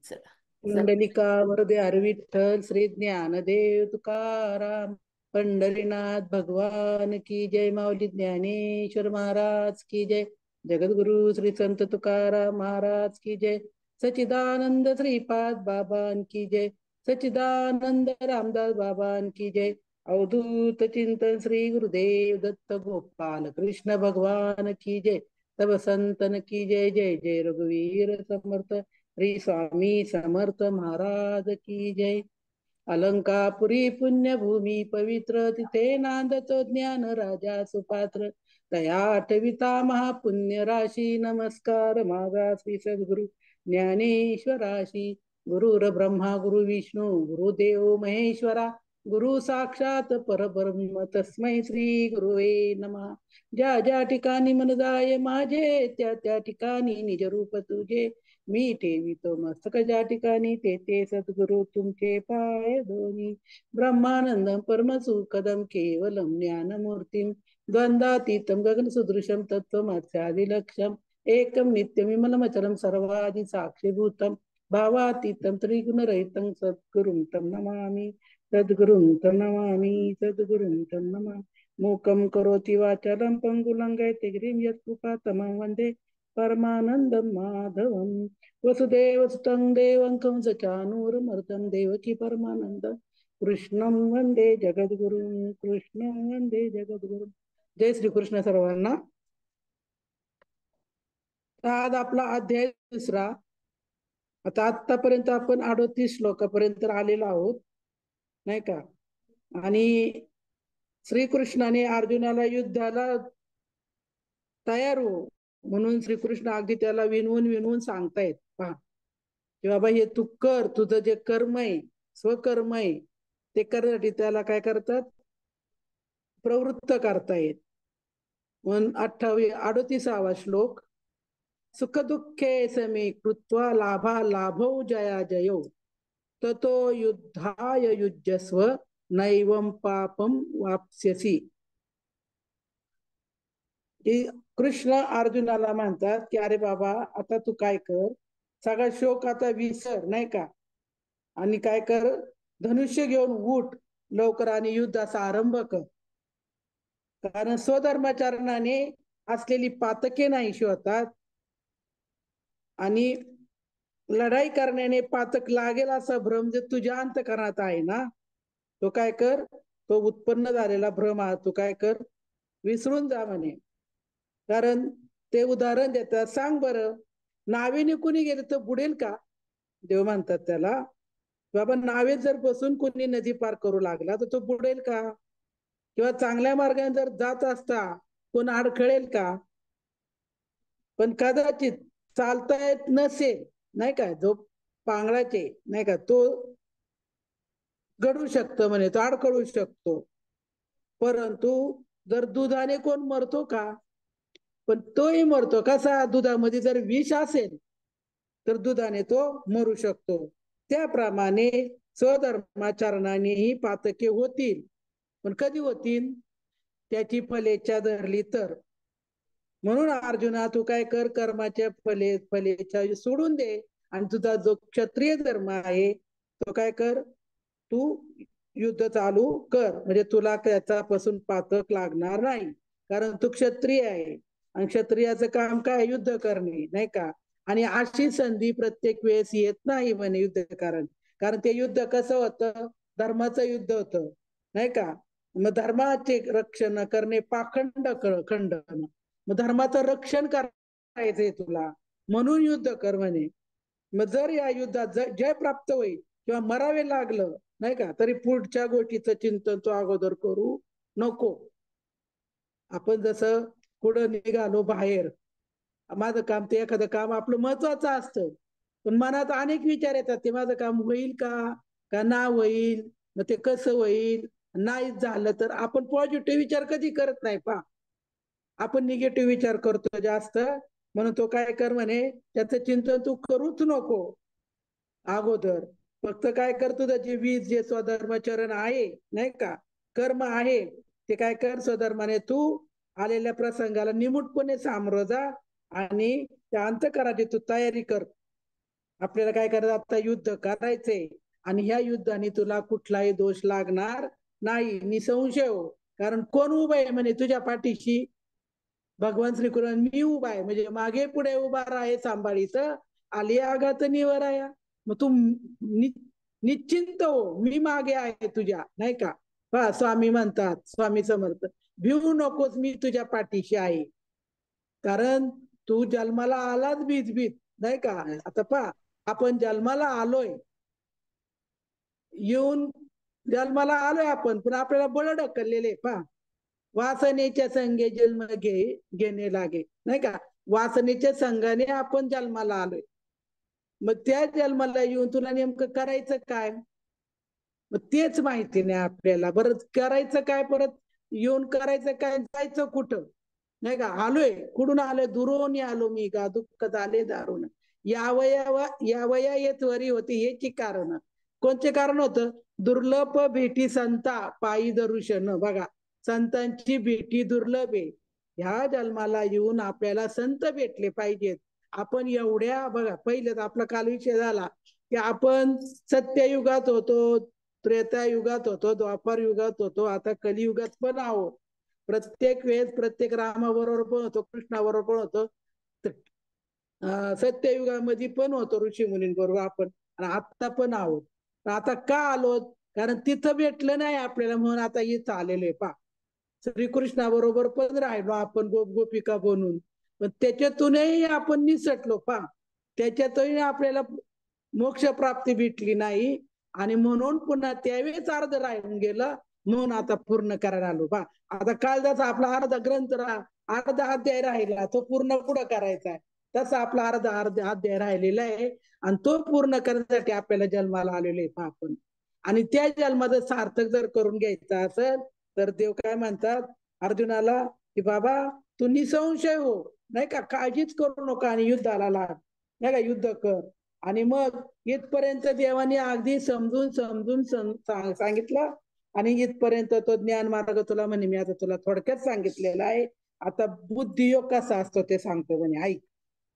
चला. पुंडलिका वरदे हरविठ्ठल श्री ज्ञानदेव तुकाराम पंढरीनाथ भगवान की जय. माऊली ज्ञानेश्वर महाराज की जय. जगद्गुरु श्री संत तुकाराम महाराज की जय. सच्चिदानंद श्रीपाद बाबान की जय. सच्चिदानंद रामदास बाबान की जय. अवधूत चिंतन श्री गुरुदेव दत्त गोपाल कृष्ण भगवान की जय. तब संतन की जय. जय जय रघुवीर समर्थ श्री स्वामी समर्थ महाराज की जय. अलंकापुरी पुण्यभूमी पवित्र तिथे नांदतो ज्ञान राजा सुपात्र. तया आठविता महापुण्य राशी नमस्कार माझा श्री सद्गुरु ज्ञानेश्वराशी. गुरुर ब्रह्मा गुरु विष्णू गुरुदेव महेश्वरा. गुरु साक्षात परब्रह्म तस्मै श्री गुरुवे नमः. ज्या ज्या ठिकाणी मन जाय माझे त्या त्या ठिकाणी निज रूप तुझे. मी ठेवितो मस्तक ज्या ठिकाणी तेथे सद्गुरु तुमचे पाय दोन्ही. ब्रह्मानंदम परमसुखदम केवलम ज्ञानमूर्तीम द्वंद्वातीतम गगनसदृशम तत्त्वमस्यादिलक्ष्यम एकम नित्यमिमलमचलम सर्वादि साक्षीभूतम भावातीतम त्रिगुणरहितं सद्गुरुं तं नमामि. सद्गुरुं तं नमामि. सद्गुरुं तं नमामि. मूकं करोति वाचालं पङ्गुलङ्घयते गिरिं यत्कृपातमं वन्दे परमानन्दं माधवम्. वसुदेवसुतं देवं कंसचानूरमर्दं देवकी परमानंद कृष्णं वंदे जगद्गुरुं. कृष्णं वंदे जगद्गुरुं. जय श्री कृष्ण सर्वांना. आज आपला अध्याय दुसरा. आता आतापर्यंत आपण 38 श्लोकापर्यंत आलेलो आहोत नाही का. आणि श्रीकृष्णाने अर्जुनाला युद्धाला तयार हो म्हणून श्रीकृष्ण अगदी त्याला विनवून विनवून सांगतायत पहा की बाबा हे तू कर. तुझं जे कर्म आहे स्वकर्म आहे ते करण्यासाठी त्याला काय करतात प्रवृत्त करतायत. म्हणून 38वा श्लोक. सुख दुःखे समे कृत्वा लाभा लाभौ जया जयो ततो युद्धाय युज्यस्व नैवं पापम वाप्स्यसि. कृष्ण अर्जुनाला म्हणतात की अरे बाबा आता तू काय कर सगळा शोक आता विसर नाही का. आणि काय कर धनुष्य घेऊन उठ लवकर आणि युद्धाचा आरंभ कर. कारण स्वधर्माचरणाने असलेली पातके नाहीशी होतात आणि लढाई करण्याने पातक लागेल असा भ्रम जे तुझ्या अंतःकरणात आहे ना तो काय कर तो उत्पन्न झालेला भ्रम तू काय कर विसरून जा म्हणे. कारण ते उदाहरण देतात. सांग बरं नावेने कुणी गेले तर बुडेल का. देव म्हणतात त्याला बाबा नावेत जर बसून कुणी नदी पार करू लागला तर तो बुडेल का. किंवा चांगल्या मार्गाने जर जात असता कोण अडखळेल का. पण कदाचित चालता येत नसेल नाही का जो पांगळाचे नाही का तो घडू शकतो म्हणे तो अडखळू शकतो. परंतु जर दुधाने कोण मरतो का. पण तोही मरतो कसा दुधामध्ये जर विष असेल तर दुधाने तो मरू शकतो. त्याप्रमाणे स्वधर्माचरणानेही पातके होतील पण कधी होतील त्याची फलेच्छा धरली तर. म्हणून अर्जुना तू काय कर कर्माच्या फलेच्छा सोडून दे आणि तुझा जो क्षत्रिय धर्म आहे तो काय कर तू युद्ध चालू कर म्हणजे तुला त्याच्यापासून पातक लागणार नाही. कारण तू क्षत्रिय आहे आणि क्षत्रियाचं काम काय युद्ध करणे नाही का. आणि अशी संधी प्रत्येक वेळेस येत नाही म्हणे युद्ध कारण ते युद्ध कसं होतं धर्माचं युद्ध होतं नाही का. मग धर्माचे रक्षण करणे पाखंड खंडन. मग धर्माचं रक्षण करायचंय तुला म्हणून युद्ध कर म्हणे. मग जर या युद्धात जय प्राप्त होईल किंवा मरावे लागलं नाही का तरी पुढच्या गोष्टीचं चिंतन तो अगोदर करू नको. आपण जसं पुढं निघालो बाहेर माझं काम ते एखादं काम आपलं महत्वाचं असतं पण मनात अनेक विचार येतात ते माझं काम होईल का ना होईल मग ते कसं होईल. नाही झालं तर आपण पॉझिटिव्ह विचार कधी करत नाही पा. आपण निगेटिव्ह विचार करतो जास्त. म्हणून तो काय कर म्हणे त्याचं चिंतन तू करूच नको अगोदर. फक्त काय करतो त्याची वीज जे स्वधर्माचरण आहे नाही का कर्म आहे ते काय कर स्वधर्माने तू आलेल्या प्रसंगाला निमूटपणे सामोरं जा आणि त्या अंतःकरणाची तू तयारी कर. आपल्याला काय करायचं, आता युद्ध करायचंय आणि ह्या युद्धाने तुला कुठलाही दोष लागणार नाही, निसंशय हो. कारण कोण उभं आहे म्हणे तुझ्या पाठीशी? भगवान श्रीकृष्ण, मी उभा आहे. म्हणजे मागे पुढे उभा राहे सांभाळीच, आली आघात निवराया. मग तू निश्चिंत हो, मी मागे आहे तुझ्या, नाही का? पहा स्वामी म्हणतात, स्वामी समर्थ, भिवू नकोस, मी तुझ्या पाठीशी आहे. कारण तू जन्माला आलाच भीत भीत, नाही का? आता पहा, आपण जन्माला आलोय, येऊन जन्माला आलोय आपण, पण आपल्याला बळ ढकललेले. पहा, वासनेच्या संगे जन्म घेणे लागे, नाही का? वासनेच्या संघाने आपण जन्माला आलोय. मग त्या जन्माला येऊन तुला नेमकं करायचं काय? मग तेच माहिती नाही आपल्याला. बरं, करायचं काय? परत येऊन करायचं काय? जायचं कुठं? नाही का? आलोय कुठून आलोय? दुरून आलो मी, का दुःख झाले दारुण. यावया येत वरी होती, याची कारण. कोणते कारण होतं? दुर्लभ भेटी संता पायी दर्शन. बघा, संतांची भेटी दुर्लभ आहे. ह्या जन्माला येऊन आपल्याला संत भेटले पाहिजेत. आपण एवढ्या, बघा, पहिलेच आपला काल विषय झाला की आपण सत्ययुगात होतो, त्रेतायुगात होतो, द्वापार युगात होतो, आता कलियुगात पण आहोत. प्रत्येक वेळेस प्रत्येक रामाबरोबर पण होतो, कृष्णाबरोबर पण होतो, सत्ययुगामध्ये पण होतो ऋषी मुनींबरोबर आपण, आणि आता पण आहोत. आता का आलो? कारण तिथं भेटलं नाही आपल्याला, म्हणून आता इथं आलेलो आहे. पा, श्रीकृष्णाबरोबर पण राहिलो आपण गोपिका बनून, पण त्याच्यातूनही आपण निसटलो. पा, त्याच्यातही आपल्याला मोक्ष प्राप्ती भेटली नाही, आणि म्हणून पुन्हा त्यावेळेस अर्ध राहून गेलं, म्हणून आता पूर्ण करायला आलो. पा, आता काल जसा आपला अर्धा ग्रंथ अर्धा अध्याय राहिला, तो पूर्ण पुढं करायचा आहे, तसा आपला अर्धा अध्याय राहिलेला आहे, आणि तो पूर्ण करण्यासाठी आपल्याला जन्माला आलेलो आहे. पा, आपण, आणि त्या जन्माचं सार्थक जर करून घ्यायचं असेल तर देव काय म्हणतात अर्जुनाला, की बाबा तू निसंशय हो, नाही का? काळजीच करू नका आणि युद्धाला लाग, नाही का? युद्ध कर. आणि मग इथपर्यंत देवाने अगदी समजून समजून सांगितलं, आणि इथपर्यंत तो ज्ञान मार्ग तुला म्हणे मी आता तुला थोडक्यात सांगितलेला आहे. आता बुद्धियोग कसा असतो ते सांगतो म्हणे, ऐक,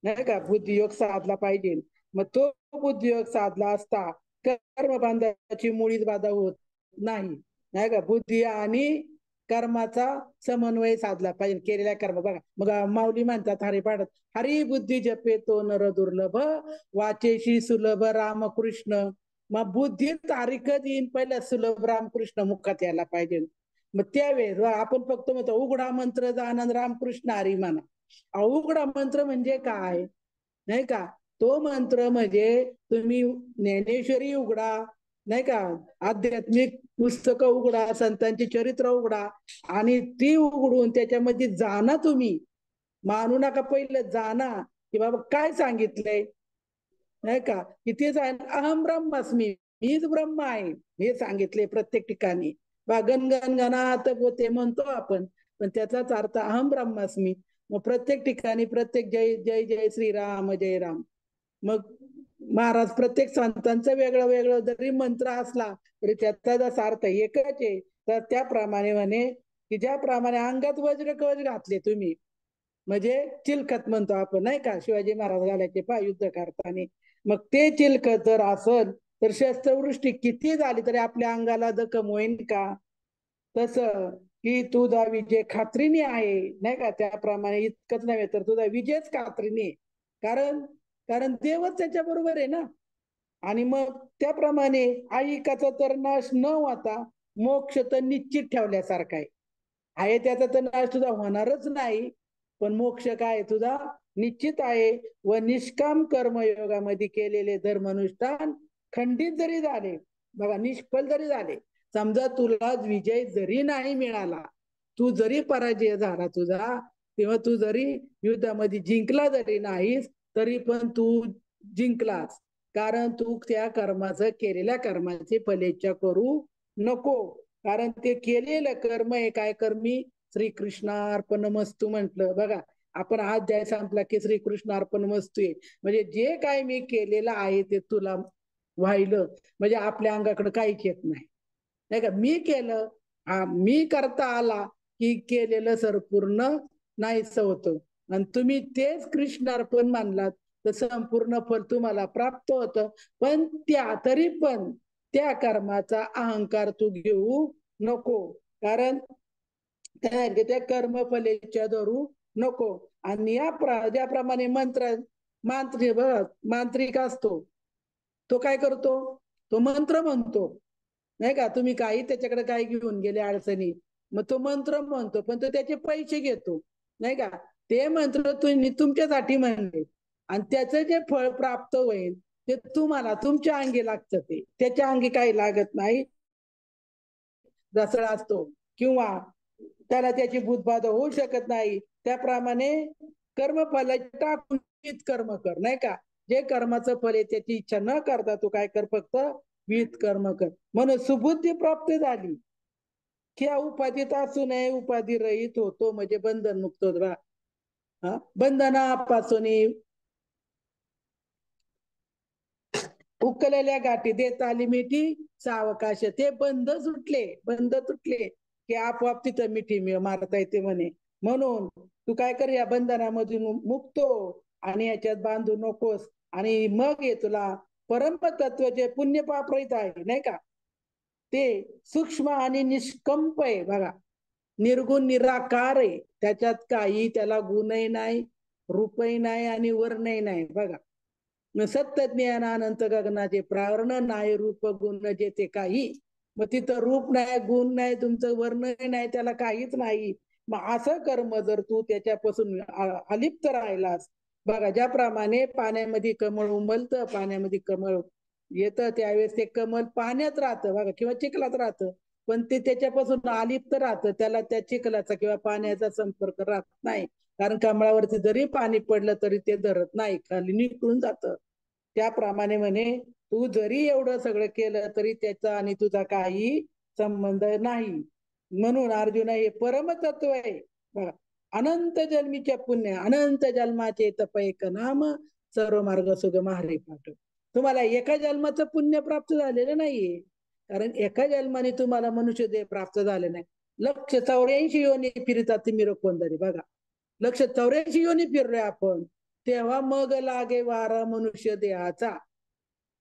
नाही का? बुद्धियोग साधला पाहिजे. मग तो बुद्धियोग साधला असता कर्मबांधाची मुळीच बाधा होत नाही, नाही का? बुद्धी आणि कर्माचा समन्वय साधला पाहिजे, केलेल्या कर्म. बघा, मग माऊली म्हणतात हरिपाठात, हरी बुद्धी जपे तो नर दुर्लभ, वाचेशी सुलभ रामकृष्ण. मग बुद्धी तारीखच येईन, पहिल्या सुलभ रामकृष्ण मुखात यायला पाहिजे. मग त्यावेळेस आपण फक्त म्हणतो उघडा मंत्र आनंद रामकृष्ण हरी म्हणा. अवघडा मंत्र म्हणजे काय, नाही का? तो मंत्र म्हणजे तुम्ही ज्ञानेश्वरी उघडा, नाही का? आध्यात्मिक पुस्तकं उघडा, संतांची चरित्र उघडा, आणि ती उघडून त्याच्यामध्ये जाणा. तुम्ही मानू नका, पहिलं जाणा की बाबा काय सांगितलंय, नाही का? की तेच आहे, अहम ब्रह्मास्मी, मीच ब्रह्म आहे, हे सांगितले प्रत्येक ठिकाणी. बा, गण गण गणात होते म्हणतो आपण, पण त्याचाच अर्थ अहम ब्रह्मास्मी. मग प्रत्येक ठिकाणी प्रत्येक जय जय जय श्रीराम जय राम. मग महाराज प्रत्येक संतांचं वेगळं वेगळं जरी मंत्र असला तरी त्याचा जसा अर्थ एकच आहे. तर त्याप्रमाणे म्हणे की ज्याप्रमाणे अंगात वज्र कवच घातले तुम्ही, म्हणजे चिलखत म्हणतो आपण, नाही का? शिवाजी महाराज घालायचे पा युद्ध करताना. मग ते चिलखत जर असल तर शस्त्रवृष्टी किती झाली तरी आपल्या अंगाला जखम होईल का? तसं की तुझा विजय खात्रीने आहे, नाही का? त्याप्रमाणे इतकंच नव्हे तर तुझा विजयच खात्रीने, कारण कारण देवच त्याच्या बरोबर आहे ना. आणि मग त्याप्रमाणे ऐकाचा तर नाश न होता मोक्ष तर निश्चित ठेवल्यासारखा आहे त्याचा तर नाश तुझा होणारच नाही, पण मोक्ष काय तुझा निश्चित आहे. व निष्काम कर्मयोगामध्ये केलेले धर्मनुष्ठान खंडित जरी झाले, बघा, निष्फल जरी झाले, समजा तुला विजय जरी नाही मिळाला, तू जरी पराजय झाला तुझा, तेव्हा तू जरी युद्धामध्ये जिंकला जरी नाहीस, तरी पण तू जिंकलास. कारण तू त्या कर्माचं, केलेल्या कर्माची फलेच्छा करू नको. कारण ते केलेलं कर्म आहे काय, कर्मी श्रीकृष्णार्पण मस्तू म्हटलं. बघा, आपण आज द्याय संपला की श्रीकृष्णार्पण मस्तू आहे, म्हणजे जे काय मी केलेलं आहे ते तुला व्हायलं, म्हणजे आपल्या अंगाकडे काहीच येत नाही, नाही का? मी केलं, मी करता आला की केलेलं सर पूर्ण नाहीच होतं. आणि तुम्ही तेच कृष्णार्पण मानलात, तर संपूर्ण फल तुम्हाला प्राप्त होतं. पण तरी पण त्या कर्माचा अहंकार तू घेऊ नको. कारण त्या कर्मफलेच्या धरू नको. आणि ज्याप्रमाणे मांत्रिक असतो, तो काय करतो, तो मंत्र म्हणतो नाही का. तुम्ही काही त्याच्याकडे काही घेऊन गेले अडचणी, मग तो मंत्र म्हणतो, पण तो त्याचे पैसे घेतो नाही का. ते मंत्र तुम्ही तुमच्यासाठी म्हणले आणि त्याचं जे फळ प्राप्त होईल ते तुम्हाला तुमच्या अंगी लागतं, ते त्याच्या अंगी काही लागत नाही. दसरा असतो किंवा त्याला त्याची बुधबाधा होऊ शकत नाही, त्याप्रमाणे कर्मफल टाकून कर्म कर नाही का. जे कर्माचं फल आहे त्याची इच्छा न करता तू काय कर, फक्त विहित कर्म कर. म्हणून सुबुद्धी प्राप्त झाली की उपाधीत असू नये, उपाधी रहित होतो म्हणजे बंधन मुक्त होतो बा. बंधनापासून उकलेल्या गाठी देत आली मिठी सावकाश. ते बंद तुटले की आपोआप तिथं मिठी मारता येते म्हणे. म्हणून तू काय कर, या बंधनामधून मुक्त हो आणि याच्यात बांधू नकोस. आणि मग ये तुला परमतत्व जे पुण्य पाप रहित आहे नाही का, ते सूक्ष्म आणि निष्कंप आहे बघा. निर्गुण निराकार आहे, त्याच्यात काही त्याला गुणही नाही, रूपही नाही आणि वर्णही नाही बघा. सत्य ज्ञान अनंत गगनाचे प्रावरण नाही, रूप गुण जे ते काही. मग तिथं रूप नाही, गुण नाही, तुमचं वर्ण नाही, त्याला काहीच नाही. मग असं कर्म जर तू त्याच्यापासून अलिप्त राहिलास बघा. ज्याप्रमाणे पाण्यामध्ये कमळ उमलतं, पाण्यामध्ये कमळ येतं, त्यावेळेस ते कमळ पाण्यात राहतं बघा किंवा चिखलात राहतं, पण ते त्याच्यापासून अलिप्त राहतं, त्याला त्या चिखलाचा किंवा पाण्याचा संपर्क राहत नाही. कारण कमळावरती जरी पाणी पडलं तरी ते धरत नाही, खाली निघून जातं. त्याप्रमाणे म्हणे तू जरी एवढं सगळं केलं तरी त्याचा आणि तुझा काही संबंध नाही. म्हणून अर्जुन हे परमतत्व आहे बघा. अनंत जन्मीचे पुण्य, अनंत जन्माचे तप एक नाम, सर्व मार्ग सुगम हरी पाठ. तुम्हाला एका जन्माचं पुण्य प्राप्त झालेलं नाहीये, कारण एका जन्माने तुम्हाला मनुष्य देह प्राप्त झाले नाही. 184 योनी फिरतात तुम्ही रोखवंदरी बघा. 184 योनी फिरलोय आपण, तेव्हा मग लागे वारा मनुष्य देहाचा.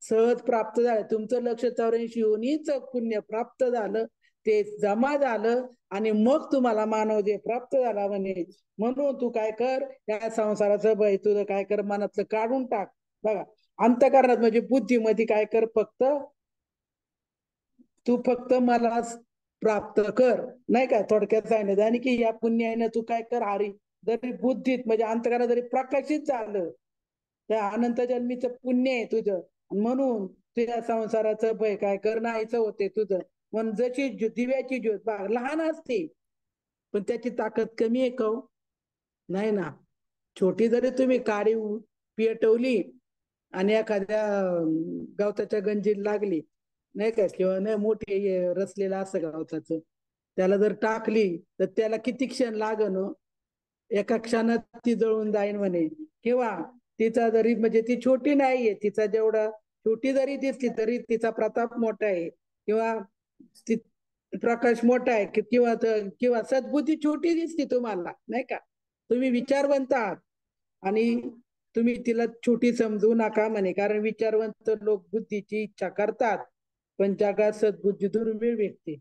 सहज प्राप्त झालं तुमचं 184 योनीच पुण्य प्राप्त झालं, ते जमा झालं आणि मग तुम्हाला मानव देह प्राप्त झाला म्हणे. म्हणून तू काय कर, या संसाराचं भय तुझं काय कर, मनातलं काढून टाक बघा. अंतःकरणात म्हणजे बुद्धीमध्ये काय कर, तू फक्त मला प्राप्त कर नाही का. थोडक्यात सांगितलं आणि की या पुण्याने तू काय कर, हरी जरी बुद्धीत म्हणजे अंतःकरणात जरी प्रकाशित झालं, त्या अनंत जन्मीचं पुण्य आहे तुझं. म्हणून तुझ्या संसाराचं भय काय कर नाहीच होते तुझं. म्हणून जशी दिव्याची ज्योत लहान असते पण त्याची ताकद कमी आहे का हो? नाही ना. छोटी जरी तुम्ही काडी पेटवली आणि एखाद्या गवताच्या गंजीत लागली नाही का, किंवा नाही मोठी रचलेलं असं गवताचं, त्याला जर टाकली तर त्याला किती क्षण लागन, एका क्षणात ती जळून जाईन म्हणे. किंवा तिचा जरी म्हणजे ती छोटी नाहीये, तिचा जेवढा छोटी जरी दिसली तरी तिचा प्रताप मोठा आहे किंवा प्रकाश मोठा आहे, किंवा सद्बुद्धी छोटी दिसते तुम्हाला नाही का. तुम्ही विचारवंत आहात आणि तुम्ही तिला छोटी समजू नका म्हणे. कारण विचारवंत लोक बुद्धीची इच्छा करतात, पण जगात सद्बुद्धी दुर्मिळ भेटते,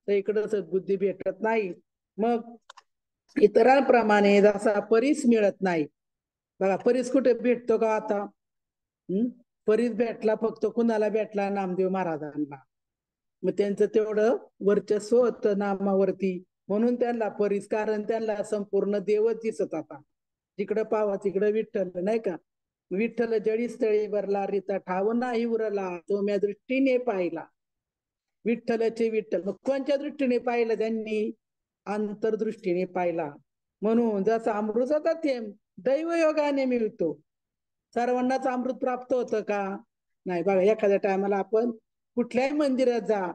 तर इकडं सद्बुद्धी भेटत नाही. मग इतरांप्रमाणे जसा परीस मिळत नाही बघा. परीस कुठे भेटतो का आता? परीस भेटला फक्त कुणाला भेटला? नामदेव महाराजांना. मग त्यांचं तेवढं वर्चस्व होतं नामावरती, म्हणून त्यांना परीस, कारण त्यांना संपूर्ण देवच दिसत आता. जिकडं पावा तिकडं विठ्ठल नाही का. विठ्ठल जळी स्थळी भरला, रीता ठाव नाही उरला, तो म्या दृष्टीने पाहिला. विठ्ठलचे विठ्ठल. मग कोणत्या दृष्टीने पाहिलं त्यांनी? अंतर्दृष्टीने पाहिला. म्हणून जसा अमृताचा थेंब दैवयोगाने मिळतो, सर्वांनाच अमृत प्राप्त होतं का? नाही बघा. एखाद्या टायमाला आपण कुठल्याही मंदिरात जा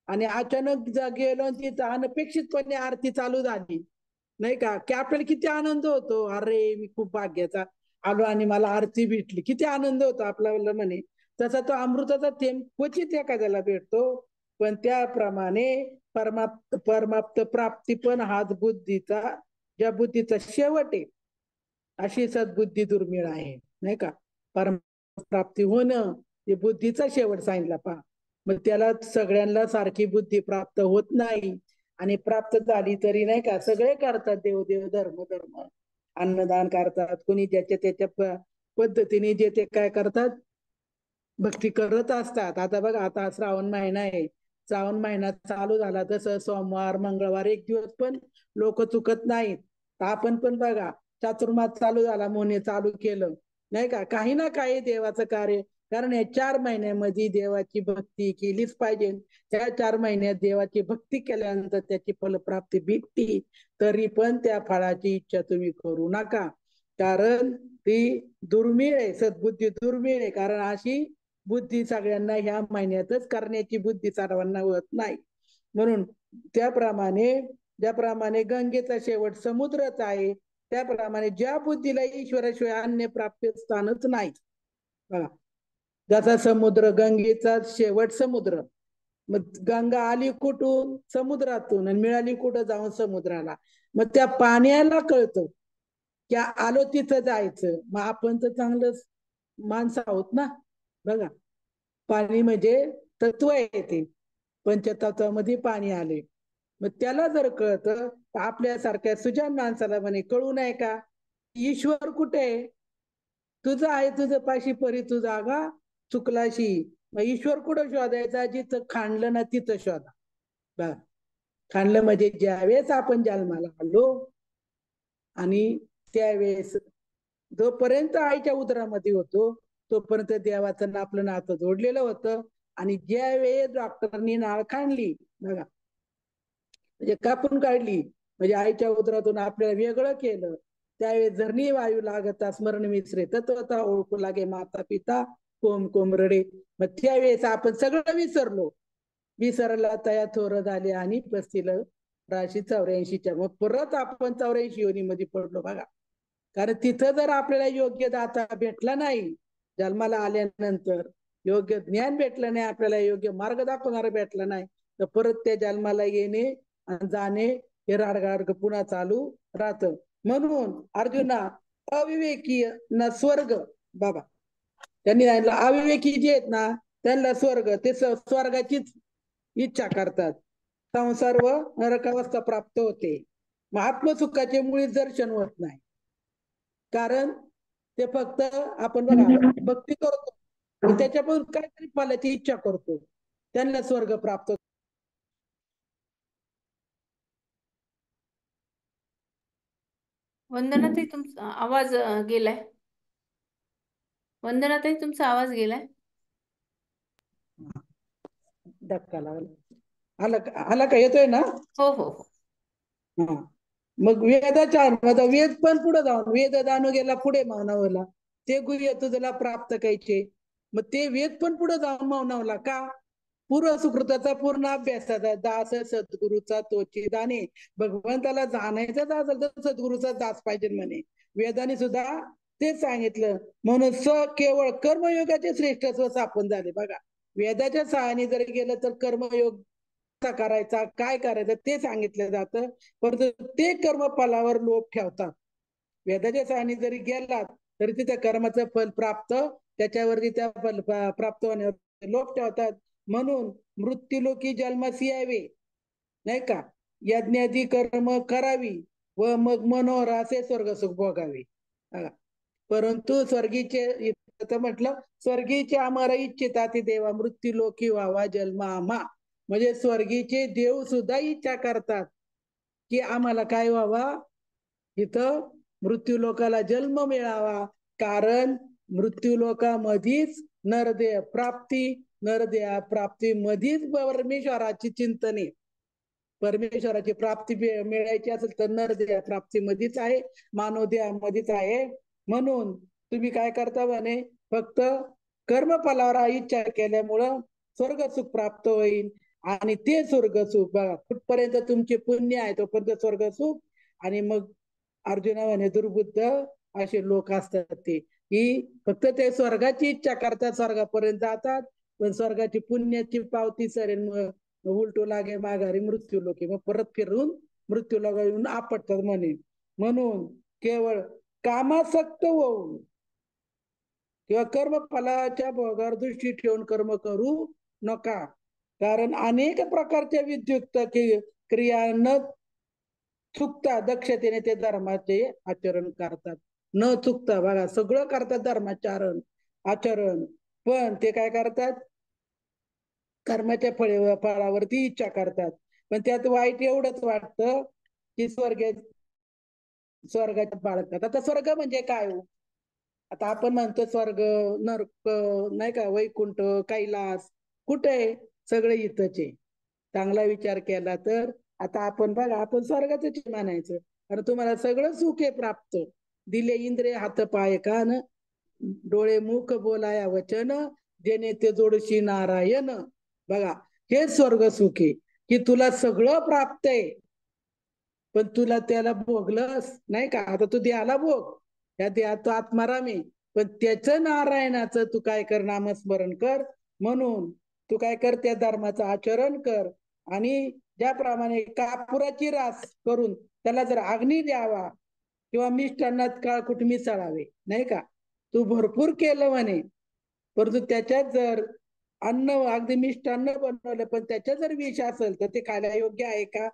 आणि अचानक गेलो, तिथं अनपेक्षितपणे आरती चालू झाली नाही का, की आपल्याला किती आनंद होतो. अरे मी खूप भाग्याचा आलो आणि मला आरती भेटली, किती आनंद होतो आपल्याला म्हणे. तसा तो अमृताचा थेंब क्वचित एखाद्याला भेटतो. पण त्याप्रमाणे परमाप्त प्राप्ती पण हाच बुद्धीचा, ज्या बुद्धीचा शेवट आहे, अशी सद्बुद्धी दुर्मिळ आहे नाही का. परमप्राप्ती होणं हे बुद्धीचा शेवट सांगितला पहा. मग त्याला सगळ्यांना सारखी बुद्धी प्राप्त होत नाही, आणि प्राप्त झाली तरी नाही का सगळे करतात, देव धर्म धर्म अन्नदान करतात, कोणी ज्याच्या त्याच्या पद्धतीने जे ते काय करतात भक्ती करत असतात. आता बघा, आता श्रावण महिना आहे, श्रावण महिना चालू झाला तसं सोमवार मंगळवार एक दिवस पण लोक चुकत नाहीत. तर आपण पण बघा, चातुर्मास चालू झाला म्हणून चालू केलं नाही का, काही ना काही देवाचं कार्य. कारण या 4 महिन्यामध्ये देवाची भक्ती केलीच पाहिजे. त्या 4 महिन्यात देवाची भक्ती केल्यानंतर त्याची फलप्राप्ती भेटती, तरी पण त्या फळाची इच्छा तुम्ही करू नका. कारण ती दुर्मिळ आहे, सद्बुद्धी दुर्मिळ आहे. कारण अशी बुद्धी सगळ्यांना ह्या महिन्यातच करण्याची बुद्धी सर्वांना होत नाही. म्हणून ज्याप्रमाणे गंगेचा शेवट समुद्रच आहे, त्याप्रमाणे ज्या बुद्धीला ईश्वराशिवाय अन्य प्राप्य स्थानच नाही बघा, जसा समुद्र, गंगेचा शेवट समुद्र. मग गंगा आली कुठून? समुद्रातून, आणि मिळाली कुठं? जाऊन समुद्राला. मग त्या पाण्याला कळतं की आलो तिथं जायचं. मग आपण तर चांगलं माणसं आहोत ना. बघा, पाणी म्हणजे तत्व आहे, ते पंचतत्वामध्ये पाणी आले. मग त्याला जर कळतं, तर आपल्यासारख्या सुजान माणसाला म्हणे कळू नये का ईश्वर कुठे आहे? तुझं आहे तुझं पाशी परी तू जागा चुकलाशी. मग ईश्वर कुठं शोधायचा? जिथं खाणलं ना तिथं शोधा. बघा, खाणलं म्हणजे ज्यावेळेस आपण जन्माला आलो, आणि त्यावेळेस जोपर्यंत आईच्या उदरामध्ये होतो तोपर्यंत देवाचं आपलं नातं जोडलेलं होतं. आणि ज्या वेळेस डॉक्टरनी नाळ काढली बघा, म्हणजे कापून काढली, म्हणजे आईच्या उदरातून आपल्याला वेगळं केलं, त्यावेळेस धरणी वायू लागता स्मरण विसरे तत्वता ओळखू लागे माता पिता कोम कोम रडे. मग त्यावेळेस आपण सगळं विसरला तया थोर झाले आणि बसतील राशी 84च्या. मग परत आपण 84 योनीमध्ये पडलो बघा. कारण तिथं जर आपल्याला योग्य दाता भेटला नाही, जन्माला आल्यानंतर योग्य ज्ञान भेटलं नाही, आपल्याला योग्य मार्ग दाखवणारा भेटला नाही, तर परत त्या जन्माला येणे आणि जाणे हे राडगाड पुन्हा चालू राहतं. म्हणून अर्जुना, अविवेकी ना स्वर्ग बाबा, त्यांनी अविवेकी जे आहेत ना त्यांना स्वर्ग, ते स्वर्गाचीच इच्छा करतात, संसार व नरकावस्था प्राप्त होते. मग आत्मसुखाचे मुळीच दर्शन होत नाही. कारण ते फक्त आपण बघा भक्ती करतो, त्याच्यापासून काहीतरी फलाची इच्छा करतो, त्यांना स्वर्ग प्राप्त. वंदनाताई तुमचा आवाज गेलाय. वंदनाताई तुमचा आवाज गेलाय. धक्का लागला. आला का? येतोय ना? हो हो हो. हा. मग वेद पण पुढे जाऊन वेद दानू गेला पुढे मानवला, ते गुह्य तुझला प्राप्त कायचे. मग ते वेद पण पुढे जाऊन मानवला का? पूर्व सुकृताचा पूर्ण अभ्यासाचा दास सद्गुरूचा तोची दाने. भगवंताला जाणायचाच असेल तर सद्गुरूचा दास पाहिजे म्हणे. वेदाने सुद्धा तेच सांगितलं. म्हणून केवळ कर्मयोगाचे श्रेष्ठत्व स्थापन झाले बघा. वेदाच्या सहाय्याने जर गेलं तर कर्मयोग करायचा, काय करायचं ते सांगितलं जातं. परंतु ते कर्मफलावर लोभ ठेवतात. वेदाच्या सहाय्याने जरी गेलात तरी तिथे कर्माचं फल प्राप्त, त्याच्यावरती त्या फल प्राप्त होण्यावर लोभ ठेवतात. म्हणून मृत्यूलोकी जन्मास यावे नाही का, यज्ञादी कर्म करावी व मग मनोहर असे स्वर्ग सुख भोगावे. परंतु स्वर्गीचे म्हटलं, स्वर्गीचे आम्हाला इच्छिता ती देवा मृत्यूलोकी व्हावा जन्म आम्हा. म्हणजे स्वर्गीचे देव सुद्धा इच्छा करतात की आम्हाला काय व्हावा, इथं मृत्यूलोकाला जन्म मिळावा. कारण मृत्यूलोकामध्येच नरदेह प्राप्ती मध्येच परमेश्वराची चिंतने, परमेश्वराची प्राप्ती मिळायची असेल तर नरदेह प्राप्तीमध्येच आहे, मानवदेहामध्येच आहे. म्हणून तुम्ही काय करता म्हणे, फक्त कर्मफलावर इच्छा केल्यामुळं स्वर्ग सुख प्राप्त होईल. आणि ते स्वर्ग सुख बघा कुठपर्यंत तुमचे पुण्य आहे तोपर्यंत स्वर्ग सुख. आणि मग अर्जुना म्हणे दुर्बुद्ध असे लोक असतात ते, की फक्त ते स्वर्गाची इच्छा करतात, स्वर्गापर्यंत जातात, पण स्वर्गाची पुण्याची पावती सरेल उलटू लागे माघारी मृत्यू लोके, मग परत फिरून मृत्यू लोका येऊन आपटतात म्हणे. म्हणून केवळ कामासक्त होऊन किंवा कर्मफलाच्या भोगावर दृष्टी ठेवून कर्म करू नका. कारण अनेक प्रकारच्या विद्युक्त क्रिया न चुकता दक्षतेने ते धर्माचे आचरण करतात. न चुकता बघा सगळं करतात धर्माचरण आचरण, पण ते काय करतात, कर्माच्या फळावरती इच्छा करतात. पण त्यात वाईट एवढंच वाटतं की स्वर्गाच्या बाळगतात. आता स्वर्ग म्हणजे काय हो? आता आपण म्हणतो स्वर्ग नरक नाही का, वैकुंठ कैलास कुठे आहे? सगळे इथंच आहे. चांगला विचार केला तर आता आपण बघा, आपण स्वर्गाच मानायचं. कारण तुम्हाला सगळं सुख आहे प्राप्त, दिले इंद्रिय हात पाय कान डोळे मुख बोलाया वचन, जेणे ते जोडशी नारायण. बघा हे स्वर्ग सुख आहे की तुला सगळं प्राप्त आहे, पण तुला त्याला भोगलंस नाही का. आता तू देहाला भोग, त्या देहात तो आत्माराम आहे, पण त्याचं नारायणाचं तू काय कर, नामस्मरण कर. म्हणून तू काय कर, त्या धर्माचं आचरण कर. आणि ज्याप्रमाणे कापुराची रास करून त्याला जर अग्नी द्यावा किंवा मिष्टान्नात काळकूट मिसळावे नाही का, तू भरपूर केलं म्हणे, परंतु त्याच्यात जर अन्न अगदी मिष्टान्न बनवलं पण त्याच्यात जर विष असेल तर ते खायला योग्य आहे का?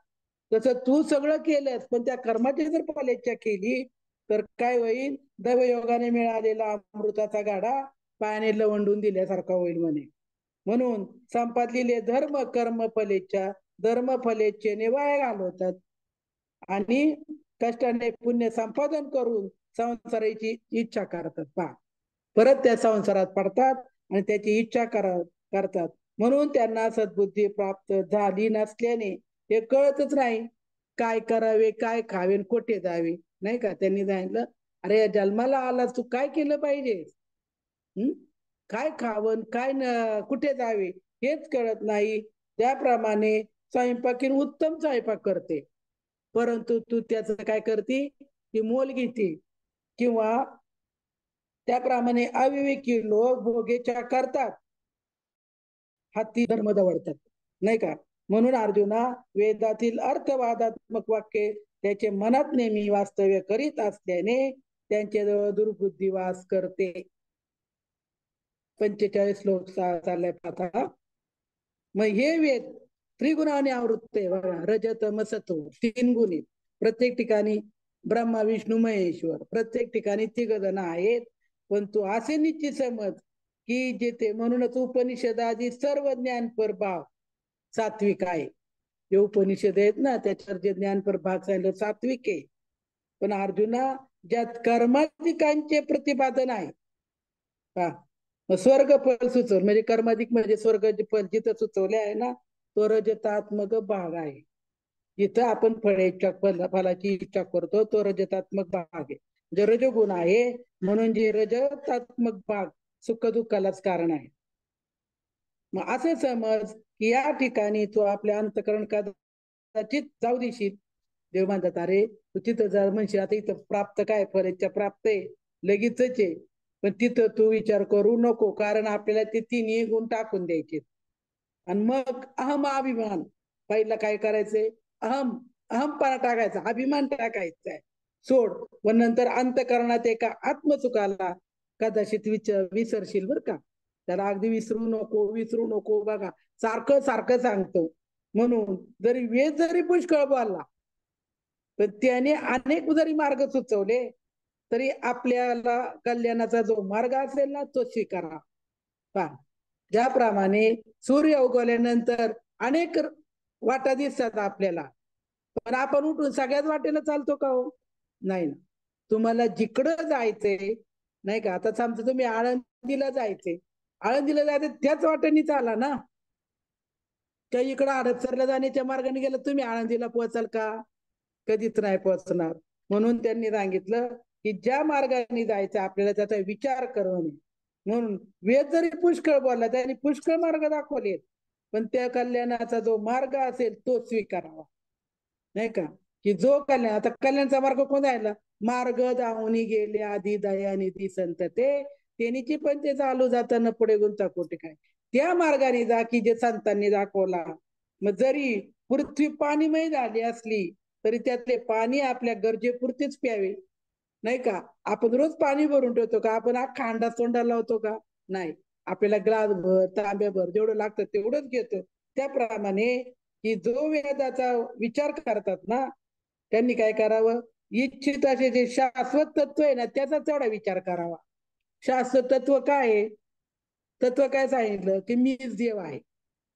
तसं तू सगळं केलंस पण त्या कर्माची जर फलेच्छा केली तर काय होईल, दैवयोगाने मिळालेला अमृताचा गाडा पायाने लवंडून दिल्यासारखा होईल म्हणे. म्हणून संपादलेले धर्म कर्म फलेच्छा धर्म फलेच्छेने वाया घालवतात आणि कष्टाने पुण्य संपादन करून संसाराची इच्छा करतात. पहा, परत त्या संसारात पडतात आणि त्याची इच्छा करतात. म्हणून त्यांना सद्बुद्धी प्राप्त झाली नसल्याने हे कळतच नाही काय करावे, काय खावे, कोठे जावे नाही का. त्यांनी सांगितलं, अरे जन्माला आला तू काय केलं पाहिजे, काय खावं काय कुठे जावे हेच कळत नाही. त्याप्रमाणे स्वयंपाकीन उत्तम स्वयंपाक करते, परंतु तू त्याचं काय करते ती मोल घेते. किंवा त्याप्रमाणे अविवेकी लोक भोगेच्या करतात, हाती धर्म दवडतात नाही का. म्हणून अर्जुना, वेदातील अर्थवादात्मक वाक्य त्याचे मनात नेहमी वास्तव्य करीत असल्याने त्यांच्या जवळ दुर्बुद्धी वास करते. 45 श्लोक चाललाय पाहता. मग हे वेद त्रिगुणाने आवृत्त आहे बघा, रजत सत्व 3 गुण आहेत. प्रत्येक ठिकाणी ब्रह्मा विष्णू महेश्वर प्रत्येक ठिकाणी 3 जण आहेत. पण तू असे निश्चित समज की जेथे, म्हणूनच उपनिषद आदी सर्व ज्ञानपर भाव सात्विक आहे. जे उपनिषद आहेत ना त्याच्यावर जे ज्ञानपर भाग सांगितलं सात्विक आहे. पण अर्जुना, ज्यात कर्माधिकांचे प्रतिपादन आहे, स्वर्ग फल सुचव म्हणजे कर्माधिक म्हणजे स्वर्ग फल जिथं सुचवले आहे ना, तो रजतात्मक भाग आहे. जिथं आपण फलाची इच्छा करतो तो रजतात्मक भाग आहे. जे रजोगुण आहे, म्हणून जे रजतात्मक भाग सुख दुःखालाच कारण आहे. मग असे समज की या ठिकाणी तो आपल्या अंतकरण कदाचित जाऊ देशील. देव म्हणतात, अरे तू तिथं जा म्हणशील, आता इथं प्राप्त काय फलेच्छा प्राप्त आहे लगेचच आहे, पण तिथं तू विचार करू नको, कारण आपल्याला ते 3 गुण टाकून द्यायचे. आणि मग अहम अभिमान, पहिला काय करायचंय, अहमपणा टाकायचा, अभिमान टाकायचा आहे सोड. पण नंतर अंतकरणात एका आत्मसुखाला कदाचित विसरशील बर का. त्याला अगदी विसरू नको बघा, सारखं सारखं सांगतो. म्हणून जरी वेद जरी पुष्कळ बोलला तर त्याने अनेक जरी मार्ग सुचवले तरी आपल्याला कल्याणाचा जो मार्ग असेल ना तो स्वीकारा. पहा, ज्याप्रमाणे सूर्य उगवल्यानंतर अनेक वाटा दिसतात आपल्याला, पण आपण उठून सगळ्याच वाटेला चालतो का हो? नाही ना. तुम्हाला जिकडं जायचंय नाही का, आता समजा तुम्ही आळंदीला जायचंय, आळंदीला जायचं त्याच वाटेने चाला ना. त्या इकडं हडपसरला जाण्याच्या मार्गाने गेलं तुम्ही आळंदीला पोहोचाल का? कधीच नाही पोहोचणार. म्हणून त्यांनी सांगितलं की ज्या मार्गाने जायचं आपल्याला त्याचा विचार करून. म्हणून वेद जरी पुष्कळ बोलला त्यांनी पुष्कळ मार्ग दाखवले, पण त्या कल्याणाचा जो मार्ग असेल तो स्वीकारावा नाही का. की जो कल्याण, आता कल्याणचा मार्ग कोण जायला, मार्ग दावणी गेले आधी दयानिधी संत ते, त्यांनीची पण ते चालू जाताना पुढे गुंता कोटी काय. त्या मार्गाने जा की जे संतांनी दाखवला. मग जरी पृथ्वी पाणीमय झाली असली तरी त्यातले पाणी आपल्या गरजेपुरतेच प्यावे. नाही का? आपण रोज पाणी भरून ठेवतो का? आपण अख्खा अंडा तोंडाला लावतो का? नाही. आपल्याला ग्लास भर तांब्याभर जेवढं लागतं तेवढंच घेतो. त्याप्रमाणे की जो वेदाचा विचार करतात ना, त्यांनी काय करावं, इच्छित असे जे शाश्वत तत्व आहे ना त्याचा तेवढा विचार करावा. शाश्वत तत्व काय आहे? तत्व काय सांगितलं की मीच देव आहे.